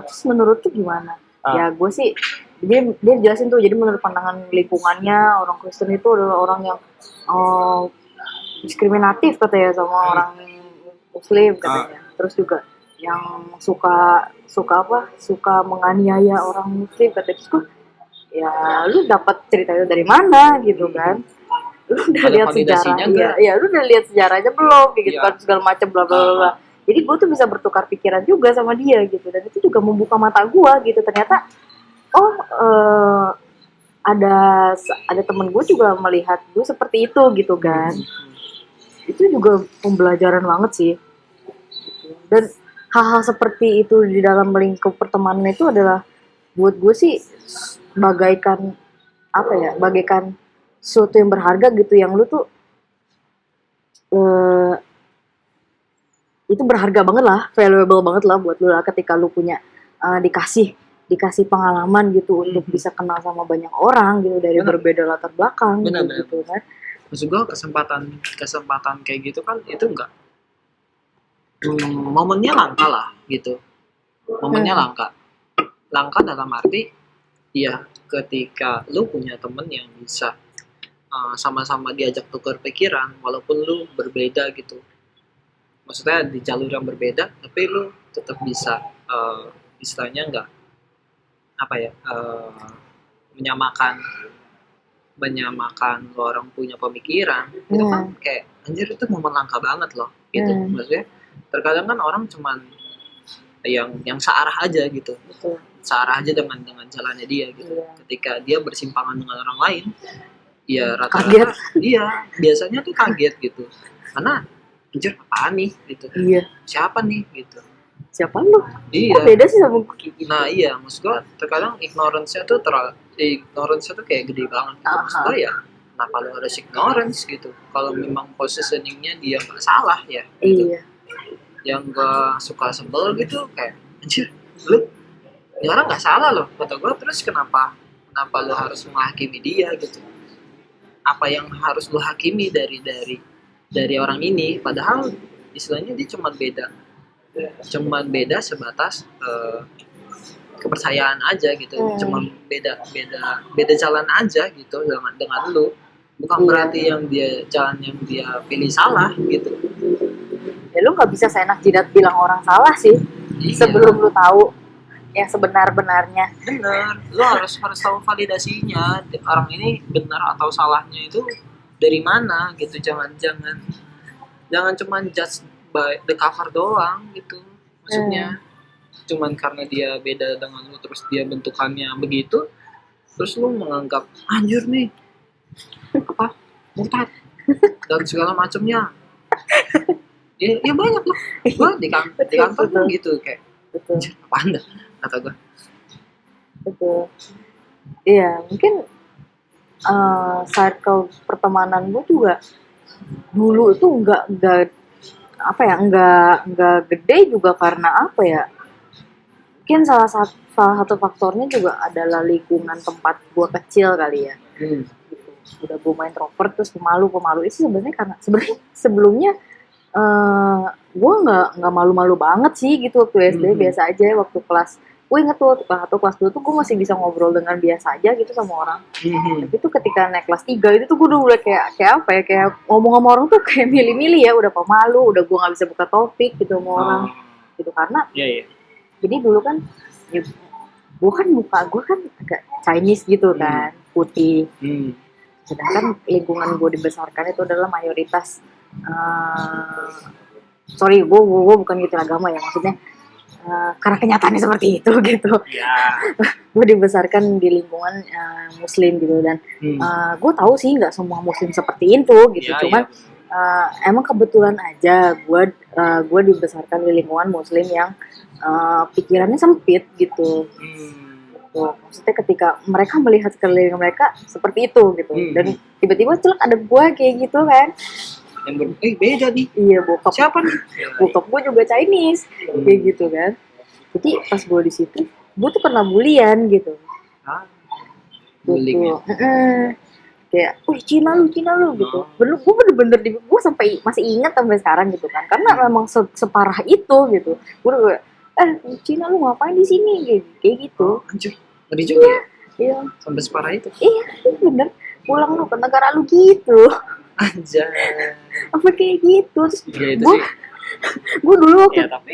terus menurut tuh gimana? Ya gue sih, dia jelasin tuh, jadi menurut pandangan lingkungannya orang Kristen itu adalah orang yang diskriminatif katanya sama orang Muslim katanya. Terus juga yang suka menganiaya orang Muslim katanya. Terus gue, ya lu dapat ceritanya dari mana gitu kan? Lu udah lihat sejarahnya, ya lu udah lihat sejarahnya belum gitu kan, segala macam bla bla bla. Jadi gue tuh bisa bertukar pikiran juga sama dia gitu, dan itu juga membuka mata gue gitu. Ternyata ada temen gue juga melihat gue seperti itu gitu kan. Itu juga pembelajaran banget sih. Dan hal-hal seperti itu di dalam lingkup pertemanan itu adalah buat gue sih bagaikan sesuatu yang berharga gitu, yang lu tuh itu berharga banget lah, valuable banget lah buat lu lah ketika lu punya dikasih pengalaman gitu untuk bisa kenal sama banyak orang gitu dari berbeda latar belakang gitu kan. Maksud gue kesempatan kayak gitu kan itu enggak momennya langka lah gitu. Momennya langka dalam arti ya ketika lu punya temen yang bisa sama-sama diajak tukar pikiran walaupun lu berbeda gitu, maksudnya di jalur yang berbeda tapi lu tetap bisa istilahnya enggak menyamakan orang punya pemikiran. Itu kan kayak anjir, itu momen langka banget loh gitu. Maksudnya terkadang kan orang cuman yang searah aja gitu. Searah aja dengan jalannya dia gitu. Ketika dia bersimpangan dengan orang lain, ya rata-rata iya biasanya tuh kaget gitu, karena anjir apaan nih gitu. Siapa nih gitu, siapa lu? Iya. Kok beda sih sama gue gitu. Nah iya, maksud gue terkadang ignorance-nya tuh kayak gede banget gitu. Maksud gue ya kenapa lu harus ignorance gitu kalau memang positioningnya dia nggak salah ya gitu. Iya. Yang gue suka sebel gitu kayak anjir lu ini orang nggak salah loh kata gue, terus kenapa lu harus menghakimi dia gitu? Apa yang harus lu hakimi dari orang ini, padahal istilahnya dia cuma beda sebatas kepercayaan aja gitu. Cuma beda jalan aja gitu dengan lu, bukan berarti jalan yang dia pilih salah gitu. Ya lu nggak bisa seenak jidat bilang orang salah sih. Sebelum lu tahu yang sebenar-benarnya. Bener, lu harus tahu validasinya orang ini benar atau salahnya itu dari mana gitu. Jangan cuma judge by the cover doang gitu. Maksudnya cuman karena dia beda dengan lu terus dia bentukannya begitu, terus lu menganggap anjir nih apa murtad dan segala macamnya. Ya banyak loh. Gua di kantor tuh gitu kayak apaan dah kata gue. Betul. Iya, mungkin circle pertemanan gue juga dulu itu enggak gede juga karena apa ya? Mungkin salah satu faktornya juga adalah lingkungan tempat gue kecil kali ya. Gitu. Udah gue main introvert terus pemalu itu sebenarnya karena sebelumnya gue nggak malu-malu banget sih gitu waktu SD. Biasa aja waktu kelas. Gue inget tuh kelas 1, kelas 2 tuh gue masih bisa ngobrol dengan biasa aja gitu sama orang. Tapi tuh ketika naik kelas 3 itu tuh gue udah mulai kayak apa ya, kayak ngomong sama orang tuh kayak milih-milih ya, udah pemalu, udah gue gak bisa buka topik gitu sama orang gitu. Karena jadi dulu kan ya, gue kan muka gue kan agak Chinese gitu kan, putih. Sedangkan lingkungan gue dibesarkan itu adalah mayoritas gue bukan gitu agama ya, maksudnya karena kenyataannya seperti itu gitu. Gue dibesarkan di lingkungan Muslim gitu, dan gue tahu sih nggak semua Muslim seperti itu gitu. Cuman emang kebetulan aja gue dibesarkan di lingkungan muslim yang pikirannya sempit gitu. Tuh, maksudnya ketika mereka melihat sekeliling mereka seperti itu gitu, dan tiba-tiba celak ada gue kayak gitu kan. Yang beda nih. Iya, bokap Siapa nih? bokap gue juga Chinese kayak gitu kan. Jadi pas gue di situ gue tuh kena bulian gitu. Bullying Gitu. Kayak, wih Cina lu gitu. Gue bener-bener gue sampai masih ingat sampai sekarang gitu kan, karena memang separah itu gitu. Gue udah Cina lu ngapain di sini kayak gitu. Anjir, ngeri juga ya. Iya, Sampai separah itu. iya bener. Pulang lu ke negara lu gitu. Anjir. Apa kayak gitu. Terus Ya itu gue sih. gue dulu waktu Ya tapi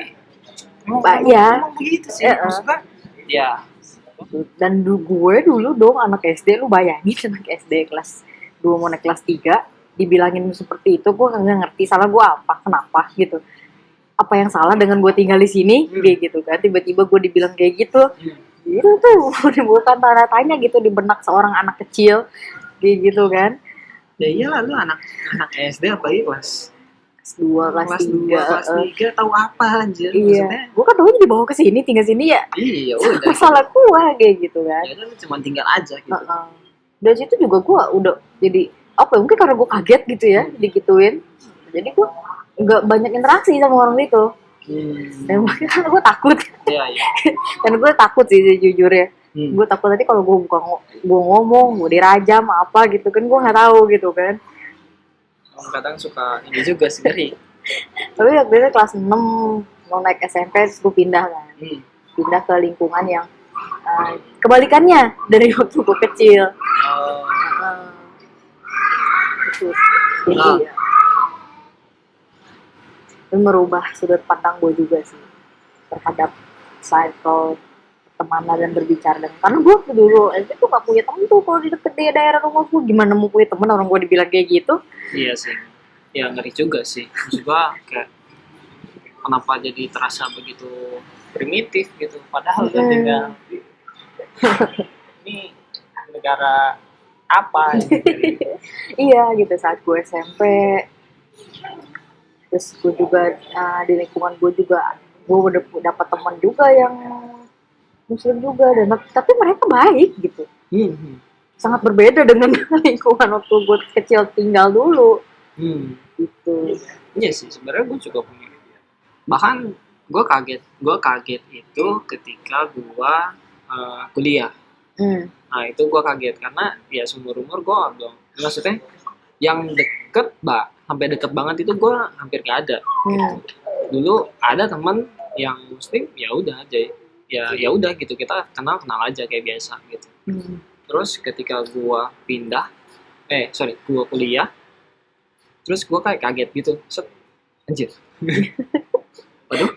Emang begitu sih. Maksudnya ya dan gue dulu dong anak SD, lu bayangin anak SD kelas 2 mau naik kelas 3 dibilangin seperti itu, gue nggak ngerti salah gue apa, kenapa gitu, apa yang salah dengan gue tinggal di sini kayak gitu kan. Tiba-tiba gue dibilang kayak gitu, itu tuh bukan tanda tanya gitu di benak seorang anak kecil kayak gitu kan. ya iyalah lu anak SD apalagi kelas 2 kelas 3 tahu apa anjir. iya, Maksudnya gue kan tahunya dibawa ke sini, tinggal sini ya. iya udah. Salah gue kayak gitu kan. Ya udah cuma tinggal aja gitu. Dari situ juga gue udah jadi apa ya, mungkin karena gue kaget gitu ya digituin, jadi gue nggak banyak interaksi sama orang itu. Dan mungkin kan gue takut. Iya. Dan gue takut sih sejujurnya. Gue takut nanti kalau gue buka gue ngomong gue dirajam apa gitu kan, gue nggak tahu gitu kan. Kadang suka ini juga sih ngeri. Tapi waktu itu kelas 6 mau naik SMP terus gue pindah kan. Pindah ke lingkungan yang kebalikannya dari waktu gue kecil. Gitu. Jadi ya, itu merubah sudut pandang gue juga sih terhadap cycle pertemanan dan berbicara dengan, karena gue dulu itu tuh gak punya temen tuh kalau di deket di daerah rumah gue. Gimana mau punya temen orang gue dibilang kayak gitu. iya sih. Ya ngeri juga sih. Maksud gua kayak kenapa jadi terasa begitu primitif gitu, padahal kan tinggal ini negara apa gitu. Iya gitu, saat gue SMP terus gue juga di lingkungan gue juga gue udah dapat teman juga yang muslim juga, dan tapi mereka baik gitu. Sangat berbeda dengan lingkungan waktu gue kecil tinggal dulu. Gitu. Iya sih, sebenarnya gue juga punya. Bahkan gue kaget itu ketika gue kuliah. Nah itu gue kaget karena ya seumur umur gue dong, maksudnya yang deket sampai deket banget itu gue hampir gak ada. Gitu. Dulu ada teman yang muslim, ya udah aja, ya udah gitu, kita kenal aja kayak biasa gitu. Terus ketika gue gue kuliah, terus gue kayak kaget gitu, anjir. Waduh,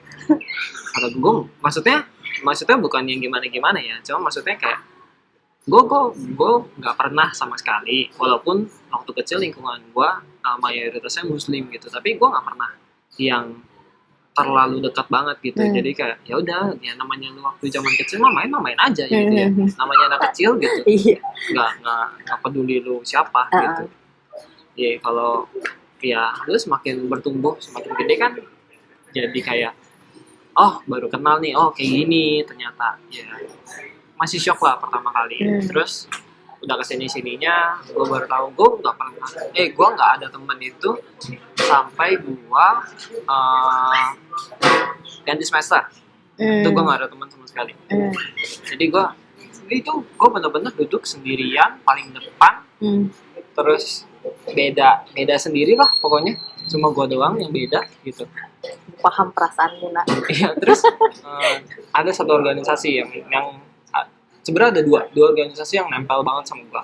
kata gue, maksudnya bukan yang gimana ya, cuma maksudnya kayak gue nggak pernah sama sekali, walaupun waktu kecil lingkungan gue mayoritasnya muslim gitu, tapi gue nggak pernah yang terlalu dekat banget gitu. Jadi kayak ya udah, ya namanya lu waktu zaman kecil mah main aja gitu ya, namanya anak kecil gitu, nggak peduli lu siapa gitu. Ya kalau ya lu semakin bertumbuh semakin gede kan, jadi kayak oh baru kenal nih, oh kayak gini ternyata, ya masih shock lah pertama kali. Terus udah kesini sininya gue baru tahu gue nggak ada temen itu sampai gue ganti semester. Itu gue nggak ada teman sama sekali. Jadi gue bener-bener duduk sendirian paling depan. Terus beda sendiri lah pokoknya, cuma gue doang yang beda gitu. Paham perasaanmu nak. Iya, terus ada satu organisasi yang sebenarnya ada dua organisasi yang nempel banget sama gue.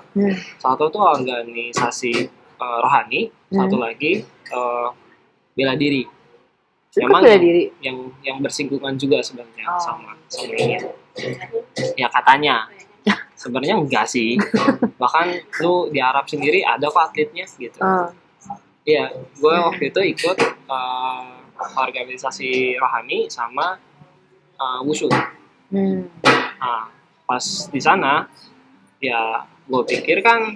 Satu tuh organisasi rohani, satu lagi bela diri. Memang bela diri yang bersinggungan juga sebenarnya sama ini. Ya katanya. Sebenarnya enggak sih. Bahkan lu di Arab sendiri ada kok atletnya gitu. Iya, gue waktu itu ikut organisasi rohani sama wushu. Nah, pas di sana ya gue pikir kan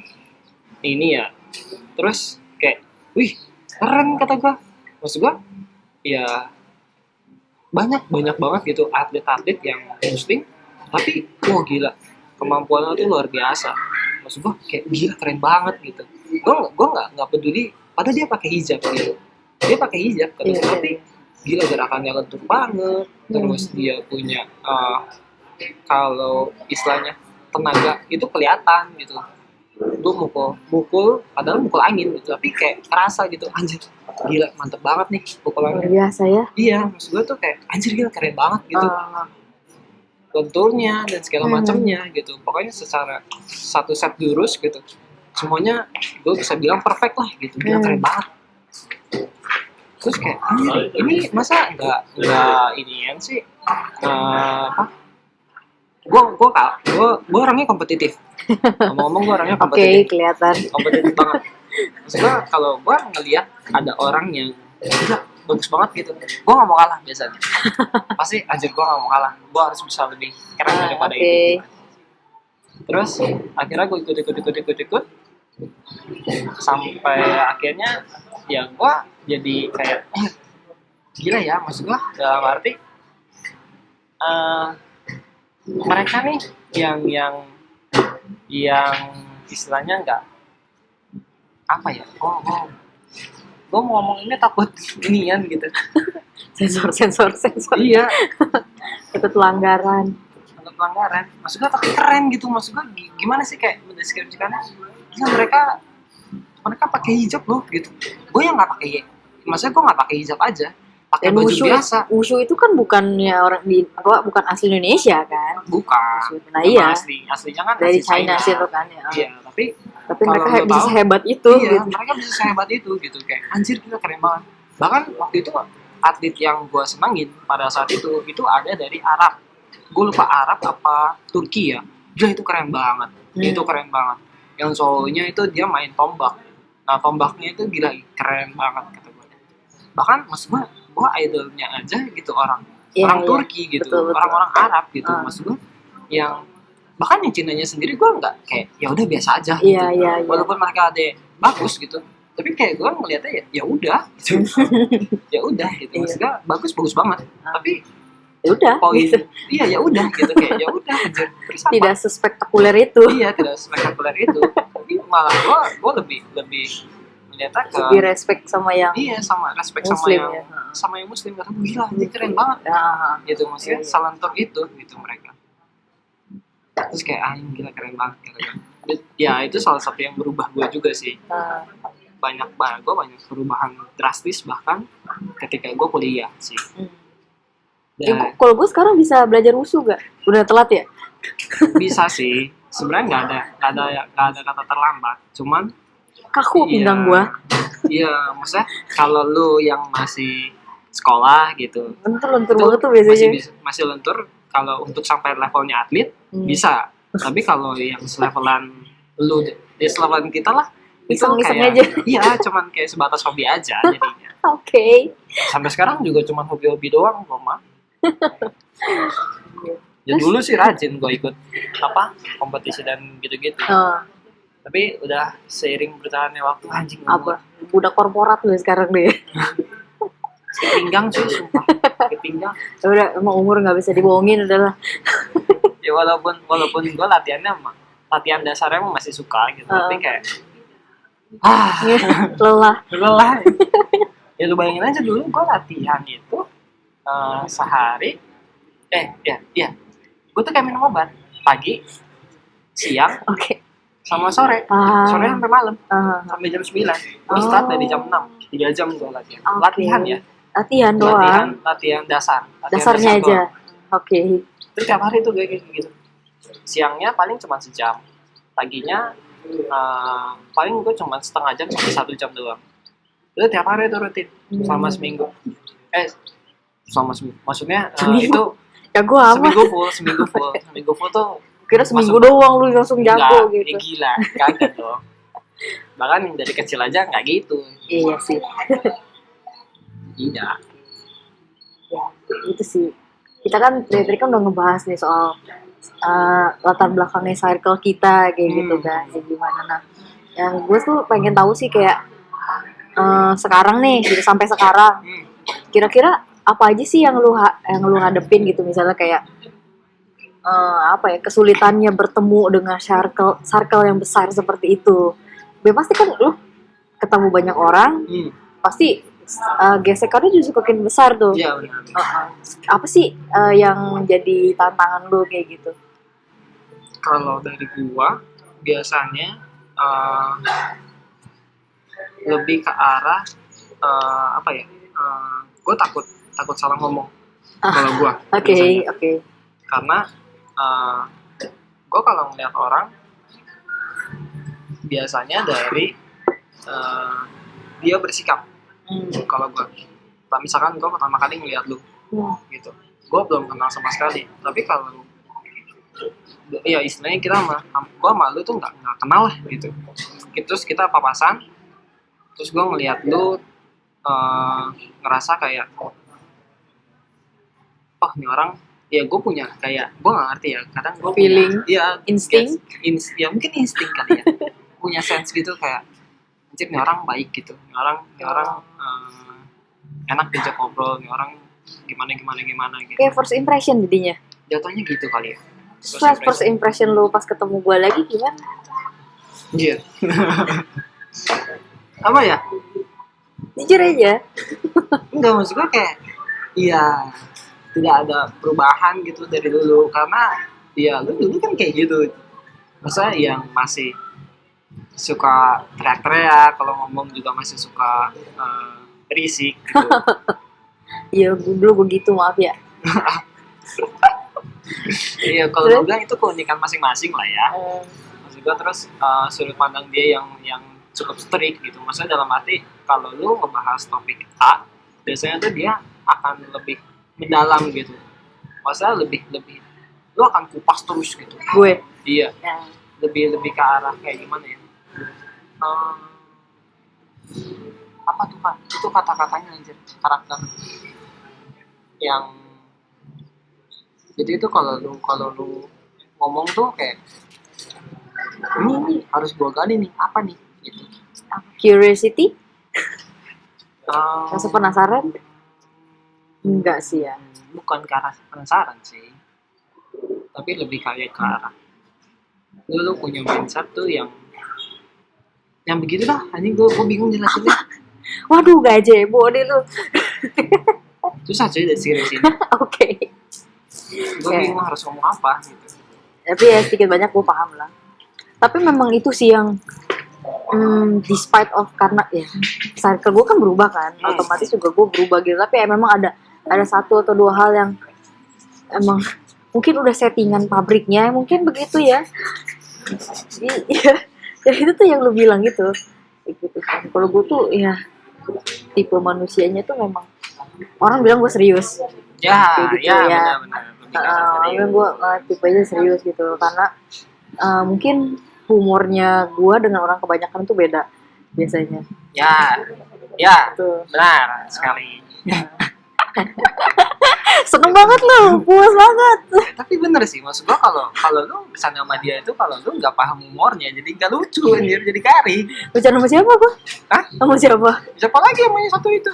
ini ya, terus kayak wih keren kata gue. Maksud gue ya banyak banget gitu atlet-atlet yang muslim, tapi wah gila kemampuannya tuh luar biasa. Maksud gue kayak gila keren banget gitu. Gue nggak peduli padahal dia pakai hijab gitu, dia pakai hijab kata gue, tapi gila gerakannya lentur banget, terus dia punya kalau istilahnya tenaga itu kelihatan gitu. Gue mukul padahal mukul angin gitu, tapi kayak kerasa gitu, anjir gila mantep banget nih pukulannya. Luar biasa ya. Iya, maksud gue tuh kayak anjir gila keren banget gitu, lenturnya dan segala macamnya gitu. Pokoknya secara satu set jurus gitu, semuanya gue bisa bilang perfect lah gitu, gila keren banget. Terus kayak ini masa nggak inian sih, apa? Gue orangnya kompetitif. Ngomong-ngomong gue orangnya kompetitif. Oke, kelihatan. Kompetitif banget. Maksudnya kalau gue ngelihat ada orang yang gila bagus banget gitu, gue nggak mau kalah biasanya. Pasti anjir gue nggak mau kalah. Gue harus bisa lebih keren daripada itu. Terus akhirnya gue ikut sampai akhirnya ya gue jadi kayak gila ya, maksud gue dalam arti mereka nih yang istilahnya nggak apa ya, gue mau ngomong ini takut inian gitu. sensor Iya, itu pelanggaran. maksud gue tapi keren gitu. Maksud gue gimana sih kayak mendeskripsikannya, ya mereka pakai hijab loh gitu. Gue yang nggak pakai, maksudnya gue nggak pakai hijab aja, pakai baju biasa. Wushu itu kan bukannya orang di bukan asli Indonesia kan? Bukan. Nah iya. Aslinya kan dari asli China sih itu kan ya. Iya, tapi mereka bisa sehebat itu. Iya, gitu. mereka bisa sehebat itu gitu, kayak anjir kita keren banget. Bahkan waktu itu atlet yang gue senangin pada saat itu ada dari Arab. Gue lupa Arab apa Turki ya. Gila itu keren banget. Itu keren banget. Yang cowoknya itu dia main tombak. Nah, tombaknya itu gila keren banget kata gue. Bahkan maksud gue idolnya aja gitu orang Turki gitu, betul. Orang-orang Arab gitu. Maksud gue yang bahkan yang Cinanya sendiri gue nggak kayak ya udah biasa aja gitu. Walaupun mereka ada bagus gitu, tapi kayak gue ngeliatnya ya udah gitu. Ya udah gitu. Maksud gue bagus banget. Tapi ya udah poin gitu. Iya ya udah gitu, kayak ya udah aja. Tidak sespektakuler itu. Iya, tidak sespektakuler itu. Tapi malah gue lebih melihatnya ke lebih respect sama yang sama respect muslim, sama yang muslim. Kata gila ini keren banget gitu, maksudnya salentor itu gitu mereka. Terus kayak gila keren banget gitu. Ya itu salah satu yang berubah gue juga sih. Banyak perubahan drastis bahkan ketika gue kuliah sih. Kalau gue sekarang bisa belajar wushu gak? Udah telat ya? Bisa sih. Sebenarnya nggak ada kata terlambat. Cuman kaku pinggang gue. Iya, maksudnya kalau lu yang masih sekolah gitu, lentur banget tuh biasanya. Masih lentur. Kalau untuk sampai levelnya atlet bisa. Tapi kalau yang selevelan lu di selevelan kita lah, iseng-iseng kayak, aja. Iya, cuman kayak sebatas hobi aja jadinya. Oke. Sampai sekarang juga cuman hobi-hobi doang kok, mah. Ya dulu sih rajin gue ikut kompetisi dan gitu-gitu. Tapi udah seiring berjalannya waktu anjing apa? Budak korporat lu sekarang deh. Pinggang cuy, sumpah. Pinggang. Udah emang umur nggak bisa dibohongin udahlah. Ya walaupun gue latihan dasarnya emang masih suka gitu, tapi kayak lelah. Ya lu bayangin aja dulu gue latihan itu sehari gue tuh kayak minum obat pagi, siang, sama sore sampai malam, sampai jam 9. Gue start dari jam 6, 3 jam gue latihan. Latihan ya. Latihan doang. Latihan dasar. Dasarnya aja. Oke. Terus tiap hari tuh kayak gitu. Siangnya paling cuma sejam. Paginya paling gue cuma setengah jam sampai 1 jam doang. Itu tiap hari itu rutin selama seminggu. Maksudnya itu ya gue seminggu full tuh. Kira seminggu doang lu langsung jago gitu. Gila, kaget dong. Bahkan dari kecil aja nggak gitu. Iya sih. Tidak. Ya, itu sih. Kita kan dari kan udah ngebahas nih soal latar belakangnya circle kita kayak gitu kan, ya gimana. Nah, yang gue tuh pengen tahu sih kayak sekarang nih gitu, sampai sekarang kira-kira apa aja sih yang lu hadepin gitu, misalnya kayak kesulitannya bertemu dengan circle yang besar seperti itu. Pasti kan lu ketemu banyak orang, pasti gesekannya juga makin besar tuh. Iya benar. Apa sih yang jadi tantangan lu kayak gitu? Kalau dari gua biasanya lebih ke arah gue takut salah ngomong kalau gue. Oke. Karena gue kalau ngeliat orang biasanya dari dia bersikap. Kalau gue, misalkan gue pertama kali ngeliat lu, gitu, gue belum kenal sama sekali. Tapi kalau ya istilahnya gue sama lu tuh nggak kenal lah gitu. Terus kita papasan, terus gue ngeliat lu ngerasa kayak nih orang, ya gue punya kayak, gue nggak ngerti ya, kadang gue feeling, insting, ya mungkin insting kali ya, punya sense gitu kayak, anjir nih orang baik gitu, nih orang enak diajak ngobrol, nih orang gimana gitu. Kayak first impression jadinya. Jatuhnya gitu kali ya. First impression lu pas ketemu gue lagi gimana? Iya. Apa ya? Jujur aja. Enggak, maksud gue kayak, iya, tidak ada perubahan gitu dari dulu, karena ya lu dulu kan kayak gitu, masa yang masih suka teriak-teriak, kalau ngomong juga masih suka berisik gitu. Iya, dulu begitu, maaf ya. Iya, kalau gue bilang itu keunikan masing-masing lah ya. Maksud gue terus sudut pandang dia yang cukup strict gitu, maksudnya dalam arti kalau lu ngebahas topik A, biasanya tuh dia akan lebih mendalam gitu, maksudnya lebih lu akan kupas terus gitu. Gue iya ya. lebih ke arah kayak gimana ya, apa tuh Kak, itu kata-katanya anjir, karakter yang jadi itu kalau lu ngomong tuh kayak ini harus gua gali nih, apa nih gitu. Curiosity, rasa penasaran. Enggak sih ya. Bukan ke arah penasaran sih, tapi lebih kayak ke arah lu punya mindset tuh yang begitu dah. Anjing gue bingung jelasinnya. Waduh, gajebo deh lu. Susah cuy dari sini. Oke. Gue bingung harus ngomong apa gitu. Tapi ya sedikit banyak gue paham lah. Tapi memang itu sih yang despite of, karena ya circle gue kan berubah kan, otomatis juga gue berubah gitu. Tapi ya memang ada satu atau dua hal yang emang mungkin udah settingan pabriknya, mungkin begitu ya. Jadi ya itu tuh yang lu bilang gitu kan. Kalau gue tuh ya tipe manusianya tuh memang orang bilang gue serius. Ya, gitu, ya. Benar. Gue tipenya serius gitu, karena mungkin humornya gue dengan orang kebanyakan tuh beda biasanya. Ya, tuh. Benar sekali. Seneng banget lu, puas banget. Tapi bener sih, maksud gua kalau lu bercanda sama dia itu, kalau lu nggak paham humornya, jadi nggak lucu anjir, jadi garing. Bercanda sama siapa gua? Hah? Sama siapa? Siapa lagi yang main satu itu?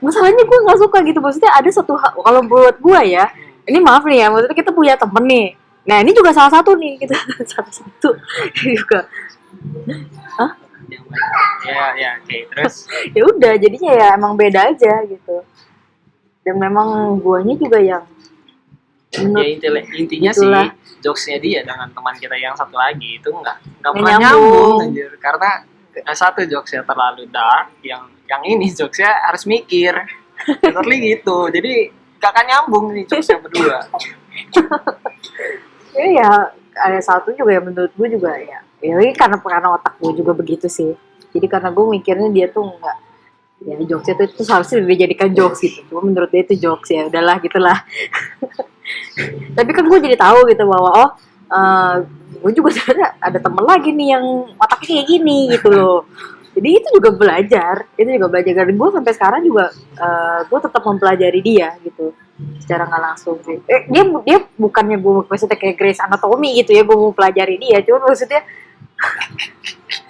Masalahnya gua nggak suka gitu, maksudnya ada satu kalau buat gua ya, ini maaf nih ya, maksudnya kita punya temen nih. Nah ini juga salah satu nih, kita salah satu juga. Hah? Ya, oke. Terus? Ya udah, jadinya ya emang beda aja gitu. Dan memang guanya juga yang ya intinya itulah. Sih jokesnya dia dengan teman kita yang satu lagi itu nggak pernah nyambung anjir, karena satu jokesnya terlalu dark, yang ini jokesnya harus mikir literally gitu, jadi gak akan nyambung nih jokesnya berdua. Ya ada satu juga yang menurut gue juga ya ini karena otak gue juga begitu sih, jadi karena gue mikirnya dia tuh nggak, ya jokesnya itu seharusnya dijadikan jokes gitu, cuma menurut dia itu jokes, ya udahlah gitulah. Tapi kan gue jadi tahu gitu bahwa gue juga sebenarnya ada temen lagi nih yang otaknya kayak gini gitu loh. Jadi itu juga belajar, dan gue sampai sekarang juga gue tetap mempelajari dia gitu secara nggak langsung sih. Dia bukannya gue maksudnya kayak Grey's Anatomy gitu ya, gue mau pelajari dia, cuma maksudnya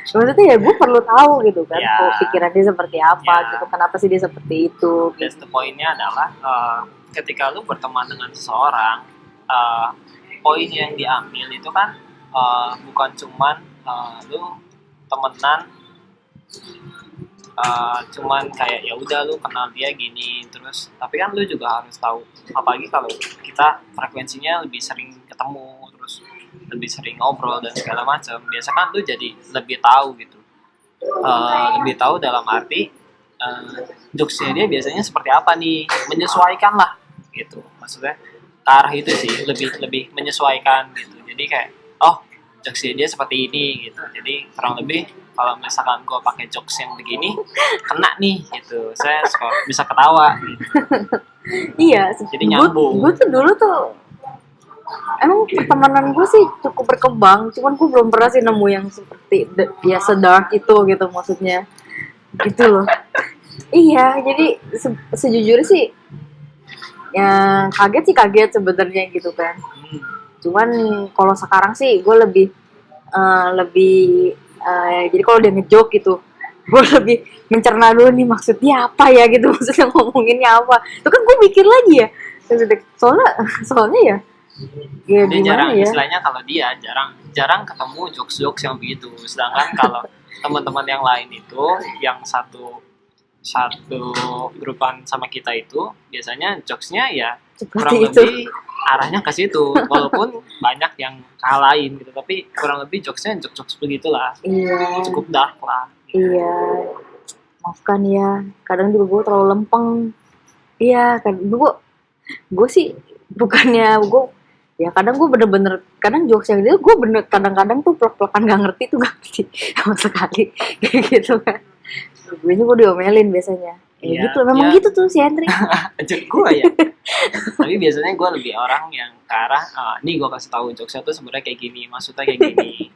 Maksudnya ya gue perlu tahu gitu kan, Ya. kok pikiran dia seperti apa Ya. gitu, kenapa sih dia seperti itu gitu. That's the point-nya adalah ketika lu berteman dengan seseorang, poin yang diambil itu kan bukan cuman lu temenan cuman kayak ya udah lu kenal dia gini terus, tapi kan lu juga harus tahu, apalagi kalau kita frekuensinya lebih sering ketemu terus lebih sering ngobrol dan segala macam, biasa kan lu jadi lebih tahu gitu. Lebih tahu dalam arti jokesnya dia biasanya seperti apa nih, menyesuaikan lah gitu, maksudnya ke arah itu sih, lebih menyesuaikan gitu. Jadi kayak oh jokesnya dia seperti ini gitu, jadi kurang lebih kalau misalkan gue pakai jokes yang begini kena nih gitu, saya suka bisa ketawa gitu. Iya, Jadi nyambung. gue tuh dulu tuh emang pertemanan gue sih cukup berkembang, cuman gue belum pernah sih nemu yang seperti ya sedark itu gitu maksudnya, gitu loh. Iya, jadi sejujurnya sih yang kaget sebenarnya gitu kan. Cuman kalau sekarang sih gue lebih jadi kalau dia ngejoke gitu, gue lebih mencerna dulu nih maksudnya apa ya gitu, maksudnya ngomonginnya apa. Itu kan gue mikir lagi ya. Soalnya ya Dia gimana jarang, ya? istilahnya kalau dia jarang ketemu jokes yang begitu. Sedangkan kalau teman-teman yang lain itu, yang satu grupan sama kita itu, biasanya jokesnya ya kurang Seperti itu. lebih arahnya ke situ. Walaupun banyak yang lain gitu, tapi kurang lebih jokesnya jokes begitulah. Iya. Cukup dark lah. Iya. Maafkan ya. Kadang juga gue terlalu lempeng. Iya, kan gue sih bukannya gue ya kadang gue bener-bener kadang jokes yang dia gue bener kadang-kadang tuh plek-plekan gak ngerti sama sekali kayak gitu kan. Gue diomelin biasanya. Iya, Gitu memang iya. gitu tuh si Hendrik. Aja gue ya. Tapi biasanya gue lebih orang yang ke arah nih gue kasih tahu jokesnya tuh sebenarnya kayak gini, maksudnya kayak gini.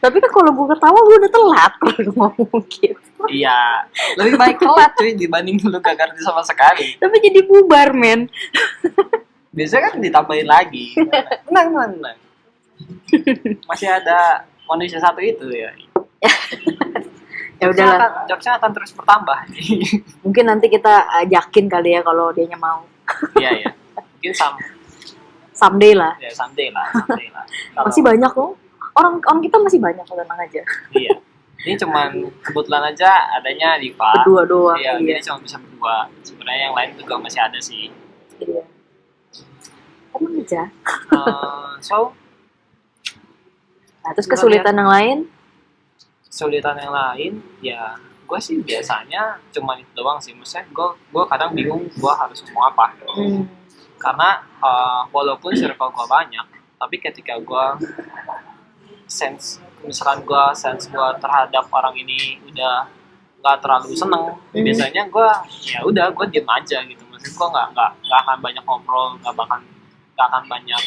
Tapi kan kalau gue ketawa gue udah telat kalau ngomong gitu. Iya, lebih baik telat cuy dibanding lu gak ngerti sama sekali. Tapi jadi bubar men. Biasanya kan ditambahin lagi. Tenang. Masih ada manusia satu itu ya. Ya udahlah. Jokesnya akan terus bertambah. Mungkin nanti kita ajakin kali ya kalau dianya mau. Iya. Mungkin Someday lah. ya someday lah. Kalau- Masih banyak loh. Orang kita masih banyak, tenang aja. Iya. Ini cuman kebetulan aja adanya Diva. Berdua doang. Iya, Iya. jadi cuma bisa berdua. Sebenarnya yang lain juga masih ada sih. Iya. Tenang aja. So, Nah, terus kesulitan yang lain? kesulitan yang lain ya gue sih biasanya cuma itu doang sih, maksudnya gue kadang bingung gue harus ngomong apa karena walaupun circle gue banyak, tapi ketika gue misalkan gue sense gue terhadap orang ini udah nggak terlalu seneng, biasanya gue ya udah gue diem aja gitu, maksudnya gue nggak akan banyak ngobrol, nggak akan banyak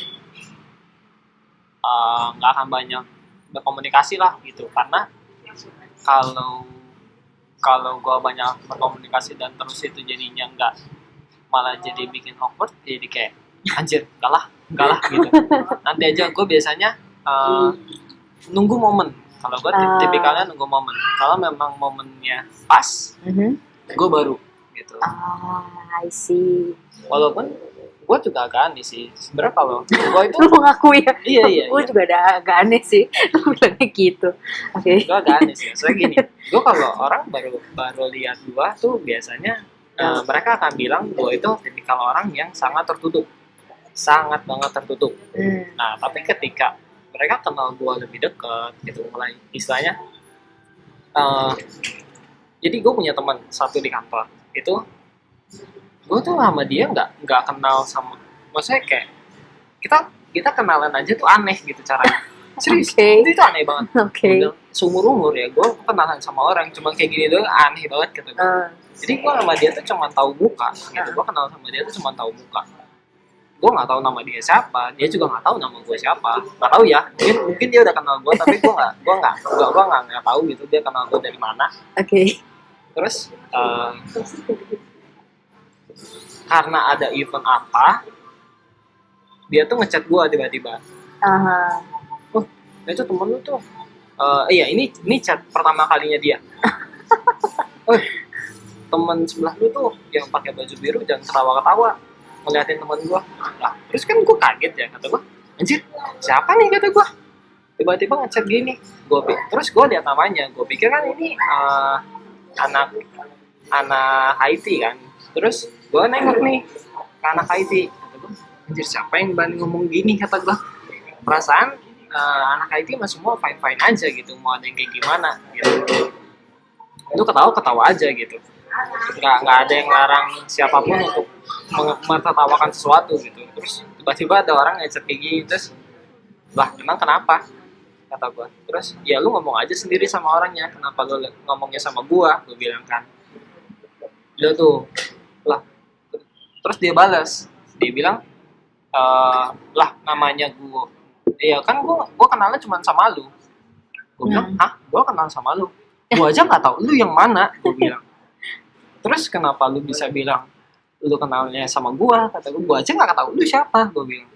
berkomunikasi lah gitu, karena kalau gue banyak berkomunikasi dan terus itu jadinya malah jadi bikin awkward, jadi kayak anjir enggak lah gitu. Nanti aja gue biasanya nunggu momen. Kalau gue tipikalnya nunggu momen. Kalau memang momennya pas, gue baru gitu. I see. Walaupun gue juga agak aneh sih sebenarnya kalau gue itu. Lu mengaku ya? Iya. Gue juga agak aneh sih. Lu bilangnya gitu. Oke. Gue agak aneh sih. Soalnya gini, gue kalau orang baru lihat gue tuh biasanya mereka akan bilang gue itu tipikal orang yang sangat banget tertutup. Nah, tapi ketika mereka kenal gue lebih dekat gitu, mulai istilahnya jadi gue punya teman satu di kantor itu, gue tuh sama dia nggak kenal sama, maksudnya kayak kita kenalan aja tuh aneh gitu caranya. Serius, itu aneh banget. Seumur umur ya gue kenalan sama orang cuma kayak gini doang, aneh banget gitu. Jadi gue sama dia tuh cuma tahu muka gitu, gue kenal sama dia tuh cuma tahu muka. Gue nggak tahu nama dia siapa, dia juga nggak tahu nama gue siapa, nggak tahu ya. Mungkin dia udah kenal gue, tapi gue nggak tahu gitu dia kenal gue dari mana. Terus karena ada event apa, dia tuh ngechat gue tiba-tiba. Oh, itu temen lu tuh Iya, ini chat pertama kalinya dia. Temen sebelah lu tuh yang pakai baju biru jangan ketawa-ketawa ngeliatin temen gua. Nah, terus kan gua kaget ya, kata gua, anjir siapa nih, kata gua. Tiba-tiba ngechat gini, terus gua lihat namanya, gua pikir kan ini anak Haiti kan. Terus gua nengok nih ke anak Haiti, kata gua, anjir siapa yang berani ngomong gini, kata gua. Perasaan anak Haiti mah semua fine-fine aja gitu, mau ada yang kayak gimana gitu. Itu ketawa-ketawa aja gitu, nggak ada yang larang siapapun untuk menertawakan sesuatu gitu. Terus tiba-tiba ada orang ngechat kayak gini, terus lah emang kenapa, kata gua. Terus ya lu ngomong aja sendiri sama orangnya, kenapa lu ngomongnya sama gua bilang kan. Dia tuh lah, terus dia balas, dia bilang lah namanya gua, iya kan gua kenalnya cuma sama lu. Gua bilang, hah, gua kenal sama lu, gua aja nggak tahu lu yang mana, gua bilang. Terus kenapa lu bisa bilang lu kenalnya sama gua, kata gua aja nggak tahu lu siapa, gua bilang.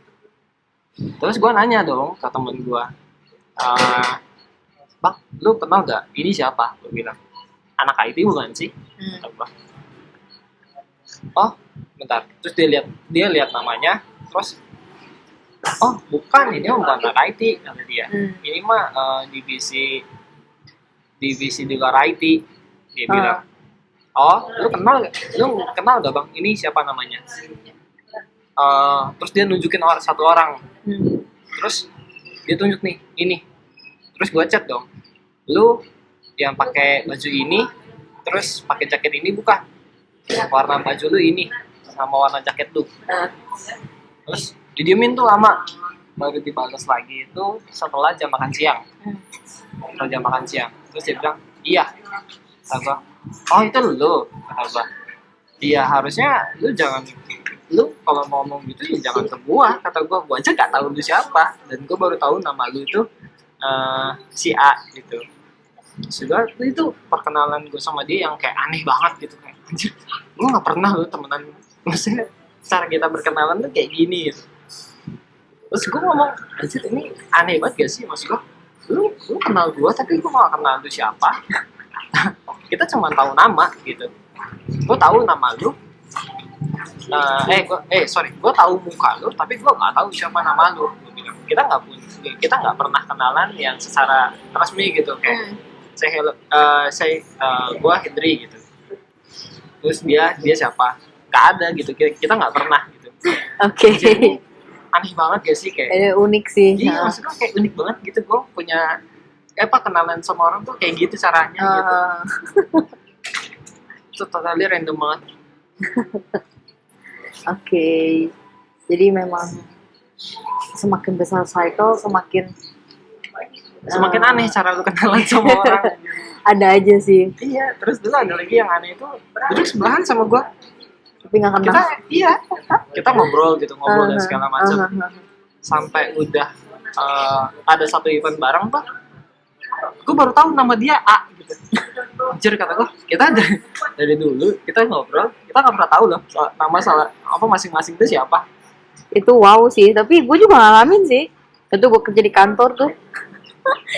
Terus gua nanya dong ke temen gua, bang, lu kenal gak ini siapa, gua bilang. Anak IT bukan sih, kata gua. Oh bentar, terus dia lihat namanya, terus oh bukan, ini bukan anak IT, kata dia. Ini mah divisi di luar IT, dia bilang. Oh, lu kenal gak bang? Ini siapa namanya? Terus dia nunjukin satu orang. Terus dia tunjuk nih, ini. Terus gue chat dong. Lu yang pakai baju ini, terus pakai jaket ini bukan? Warna baju lu ini sama warna jaket lu. Terus didiemin tuh lama. Baru dibalas lagi itu setelah jam makan siang. Terus dia bilang, iya. Kata, oh itu lu, kata gua. Iya harusnya lu kalau mau ngomong gitu ya jangan ke gua, kata gua aja gak tahu lu siapa, dan gua baru tahu nama lu itu si A gitu. Sudah itu perkenalan gua sama dia yang kayak aneh banget gitu, kayak anjir gua nggak pernah lu temenan, maksudnya cara kita berkenalan tuh kayak gini gitu. Terus gua ngomong, anjir ini aneh banget gak sih, maksud gua lu kenal gua tapi gua gak kenal lu siapa. Kita cuma tahu nama gitu. Gue tahu nama lu. Gue tahu muka lu, tapi gue nggak tahu siapa nama lu. Kita nggak pernah kenalan yang secara resmi gitu. Kayak gue Hendri gitu. Terus dia siapa? Nggak ada gitu. Kita nggak pernah gitu. Oke. Jadi aneh banget gak sih, kayak unik sih. Iya, maksudnya kayak unik banget gitu. Gue punya kenalan sama orang tuh kayak gitu caranya gitu. Itu totally random banget. Oke. Jadi memang semakin besar cycle semakin aneh cara lu kenalan sama orang. Ada aja sih. Iya, terus dulu ada lagi yang aneh itu duduk sebelahan sama gua. Tapi nggak kenal. Kita ngobrol dan segala macam. Sampai udah ada satu event bareng tuh. Gue baru tahu nama dia A gitu. Anjir, kata gue, kita dari dulu kita ngobrol, kita nggak pernah tahu loh nama apa masing-masing itu siapa. Itu wow sih, tapi gue juga ngalamin sih. Itu gue kerja di kantor tuh.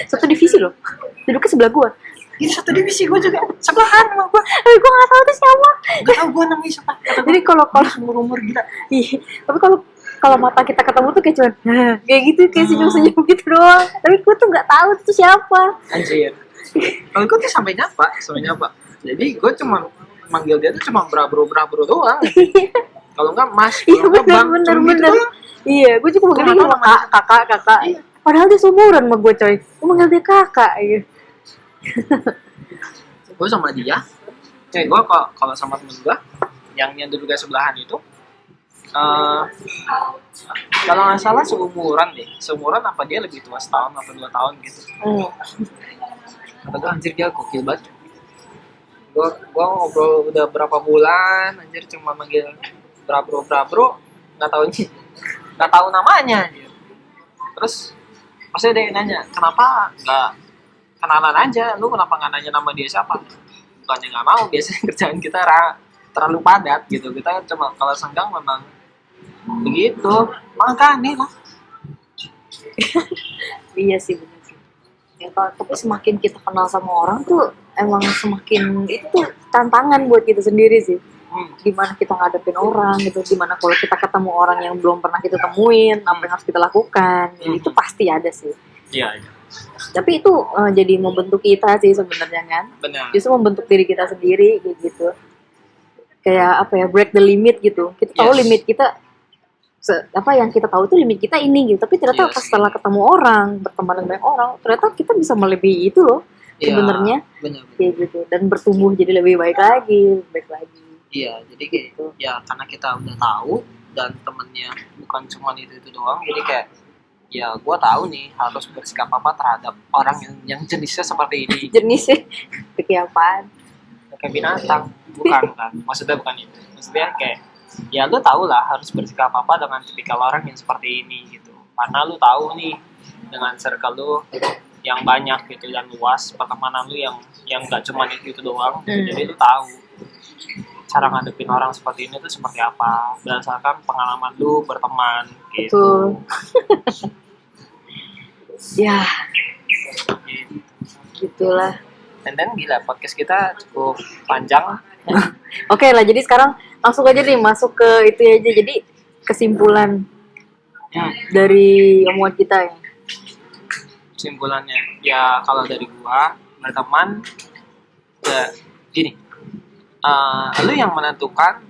Satu divisi loh, duduknya sebelah gue. Ini satu divisi, gue juga sebelahan sama gue. Tapi gue nggak tahu itu siapa. Gak tahu gue namanya siapa. Jadi kalau umur gila. Iya, tapi kalau mata kita ketemu tuh kayak cuman kayak gitu, kayak senyum-senyum gitu doang. Tapi gue tuh nggak tahu itu siapa. Anjir. Kalau gue tuh sampai nyapa. Jadi gue cuma manggil dia tuh cuma bra-bro doang. Kalau nggak mas, Iya kalau nggak bang, bener. gitu doang. Iya, gue juga manggil dia sama kakak. Iya. Padahal dia seumuran sama gue coy. Gue manggil dia kakak gitu. Gue sama dia. Gue kalau sama temen gue yang duduknya sebelahan itu, kalau nggak salah seumuran apa dia lebih tua setahun atau 2 tahun gitu. Kata gue, anjir dia gokil banget. Gue ngobrol udah berapa bulan, anjir cuma manggil bro, nggak tahu namanya. Anjir. Terus pasti dia nanya, kenapa nggak kenalan aja? Lu kenapa nggak nanya nama dia siapa? Bukannya nggak mau, biasanya kerjaan kita terlalu padat gitu. Kita cuma kalau senggang memang begitu, makanya lah. Iya sih bener sih. Ya, tapi semakin kita kenal sama orang tuh emang semakin itu tuh tantangan buat kita sendiri sih. Gimana kita ngadepin orang gitu, gimana kalau kita ketemu orang yang belum pernah kita temuin, apa yang harus kita lakukan, itu pasti ada sih. Iya. Tapi itu jadi membentuk kita sih sebenarnya kan. Benar. Justru membentuk diri kita sendiri kayak gitu. Kayak apa ya, break the limit gitu. Kita tahu limit kita, apa yang kita tahu itu limit kita ini gitu. Tapi ternyata pas setelah ketemu orang, berteman dengan banyak orang, ternyata kita bisa melebihi itu loh sebenarnya. Kayak gitu. Dan bertumbuh jadi lebih baik lagi. Iya, jadi kayak gitu. Ya karena kita udah tahu dan temennya bukan cuma itu doang, jadi kayak ya gue tahu nih harus bersikap apa terhadap orang yang jenisnya seperti ini. Jenisnya kayak apaan? Kayak binatang, bukan kan? Maksudnya bukan itu. Maksudnya kayak ya lu tahu lah harus bersikap apa dengan tipikal orang yang seperti ini gitu. Karena lu tahu nih dengan circle lu yang banyak gitu dan luas, pertemanan lu yang nggak cuma itu doang. Jadi lu tahu cara ngadepin orang seperti ini tuh seperti apa berdasarkan pengalaman lu berteman gitu. Ya, gitulah. Dan gila podcast kita cukup panjang. Oke lah, jadi sekarang langsung aja nih masuk ke itu aja. Jadi kesimpulan dari omongan kita ya. Kesimpulannya ya kalau dari gua berteman ya gini. Lu yang menentukan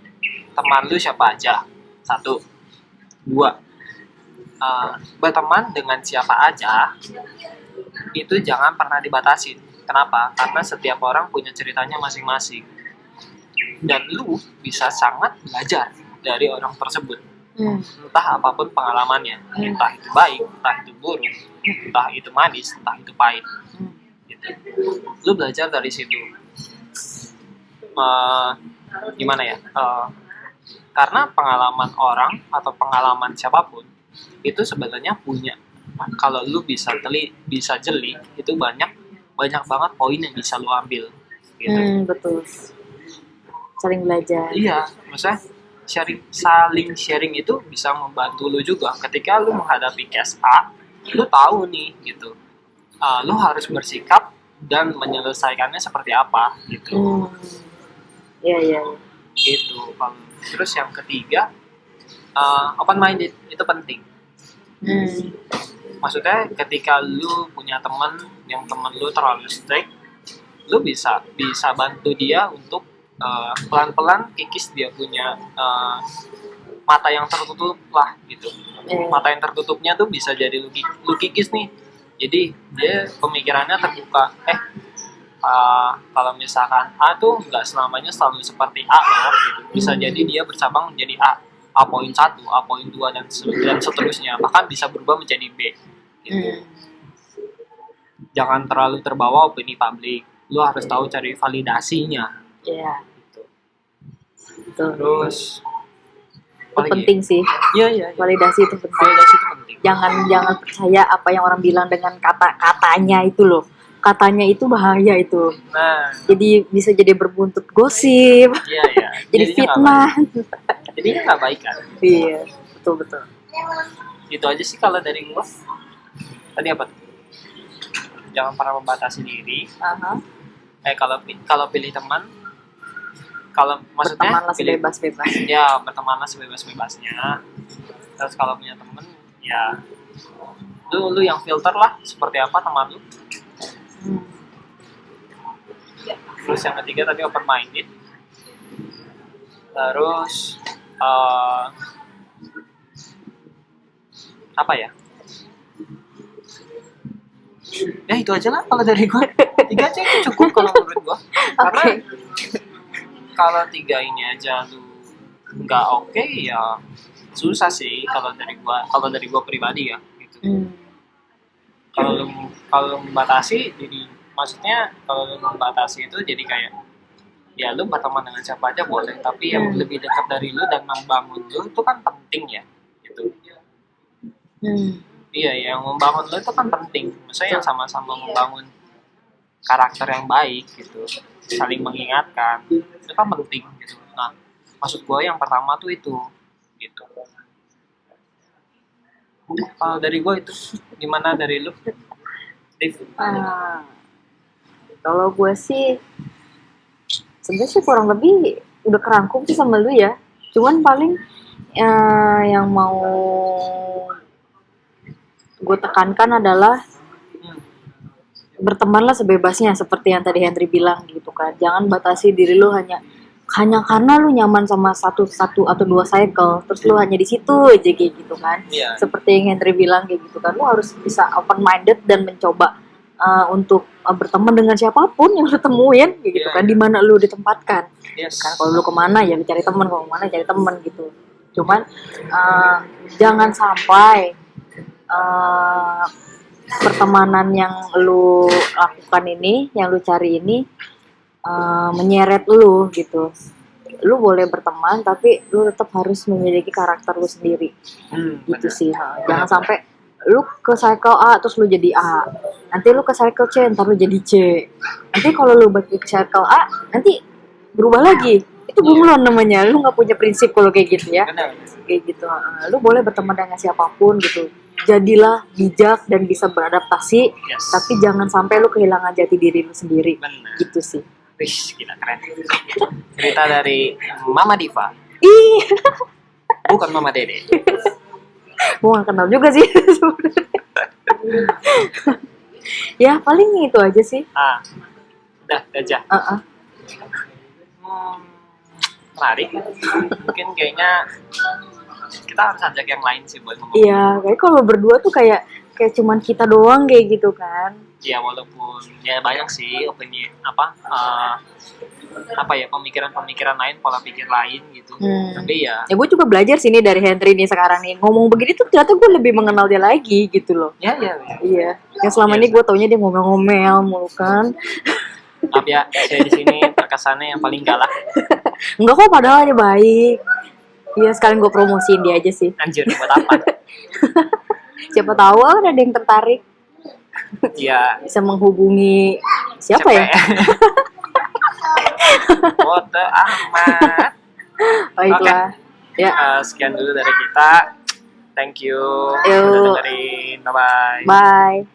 teman lu siapa aja. 1, 2, berteman dengan siapa aja itu jangan pernah dibatasin. Kenapa? Karena setiap orang punya ceritanya masing-masing dan lu bisa sangat belajar dari orang tersebut. Entah apapun pengalamannya, entah itu baik, entah itu buruk, entah itu manis, entah itu pahit gitu. Lu belajar dari situ. Gimana ya, karena pengalaman orang atau pengalaman siapapun itu sebenarnya punya, kalau lu bisa jeli itu banyak banget poin yang bisa lu ambil gitu. Betul, saling belajar. Iya, maksudnya saling sharing itu bisa membantu lu juga ketika lu menghadapi case A, lu tahu nih gitu, lu harus bersikap dan menyelesaikannya seperti apa gitu. Iya. Gitu. Terus yang ketiga, open minded itu penting. Maksudnya ketika lu punya teman yang teman lu terlalu strict, lu bisa bantu dia untuk pelan-pelan kikis dia punya mata yang tertutup lah gitu. Mata yang tertutupnya tuh bisa jadi lu kikis nih. Jadi dia pemikirannya terbuka. Kalau misalkan A tuh nggak selamanya selalu seperti A loh, gitu. Bisa jadi dia bercabang menjadi A poin 1, A poin 2 dan seterusnya. Bahkan bisa berubah menjadi B gitu. Jangan terlalu terbawa opini publik. Lu harus tahu cari validasinya. Iya. Gitu. Itu Terus penting sih. Iya. Validasi itu penting. Jangan percaya apa yang orang bilang dengan kata-katanya itu loh. Katanya itu bahaya itu. Nah, jadi bisa jadi berbuntut gosip. Iya. Jadi fitnah. Jadinya nggak baik kan? Iya, betul. Itu aja sih kalau dari gua. Tadi apa tuh? Jangan pernah membatasi diri. Kalau pilih teman, kalau maksudnya bertemanlah sebebas-bebas. Ya, bertemanlah sebebas-bebasnya. Terus kalau punya teman, ya lu yang filter lah seperti apa teman lu. Terus yang ketiga tadi open minded. Terus apa ya? Ya itu aja lah kalau dari gue. 3 aja itu cukup kalau menurut gue. Karena kalau 3 ini aja lu nggak oke, ya susah sih kalau dari gue pribadi ya gitu. Kalau membatasi, jadi maksudnya kalau lu membatasi itu jadi kayak ya lu berteman dengan siapa aja boleh, tapi yang lebih dekat dari lu dan membangun lu itu kan penting ya gitu. Iya, yang membangun lu itu kan penting. Maksudnya yang sama-sama membangun karakter yang baik gitu, saling mengingatkan, itu kan penting gitu. Nah, maksud gue yang pertama tuh itu gitu. Kalau dari gue itu, gimana dari lu? Div. Kalau gue sih sebenarnya sih kurang lebih udah kerangkum sih sama lu ya. Cuman paling yang mau gue tekankan adalah bertemanlah sebebasnya seperti yang tadi Henry bilang gitu kan. Jangan batasi diri lu hanya karena lu nyaman sama satu atau dua cycle, terus lu hanya di situ aja kayak gitu kan. Iya. Seperti yang Henry bilang kayak gitu kan, lu harus bisa open minded dan mencoba untuk berteman dengan siapapun yang lu temuin kayak gitu kan, di mana lu ditempatkan. Yes. Kan kalau lu kemana ya lu cari teman, kalau kemana cari teman gitu. Cuman jangan sampai pertemanan yang lu lakukan ini, yang lu cari ini menyeret lu gitu. Lu boleh berteman tapi lu tetap harus memiliki karakter lu sendiri. Gitu Bener. sih. Jangan sampai lu ke cycle A terus lu jadi A. Nanti lu ke cycle C ntar lu jadi C. Nanti kalau lu balik ke cycle A nanti berubah lagi. Itu bunglon namanya. Lu nggak punya prinsip kalau kayak gitu ya. Benar. Kayak gitu. Lu boleh berteman dengan siapapun gitu. Jadilah bijak dan bisa beradaptasi, Yes. tapi jangan sampai lu kehilangan jati diri lu sendiri. Benar. Gitu sih. Wih, gila keren. Cerita dari Mama Diva, Ih, bukan Mama Dede. gue gak kenal juga sih sebenarnya. Ya paling itu aja sih. Udah aja. Menarik. Mungkin kayaknya kita harus ajak yang lain sih buat ngomong. Iya, kayak kalau berdua tuh kayak cuman kita doang kayak gitu kan. Ya walaupun ya banyak sih opini pemikiran-pemikiran lain, pola pikir lain gitu. Tapi ya gue juga belajar sini dari Henry nih sekarang nih. Ngomong begini tuh ternyata gue lebih mengenal dia lagi gitu loh. Iya. Yang selama ini gue taunya dia ngomel-ngomel mulu kan. maaf ya, saya di sini terkesannya yang paling galak. Enggak kok, padahal dia baik. Iya, sekalian gue promosiin dia aja sih. Anjir, buat apa? Siapa tahu ada yang tertarik. Iya. Bisa menghubungi siapa ya? Bodoh amat. Baiklah. Ya. Sekian dulu dari kita. Thank you. Yuk. Udah dengerin. Bye-bye. Bye.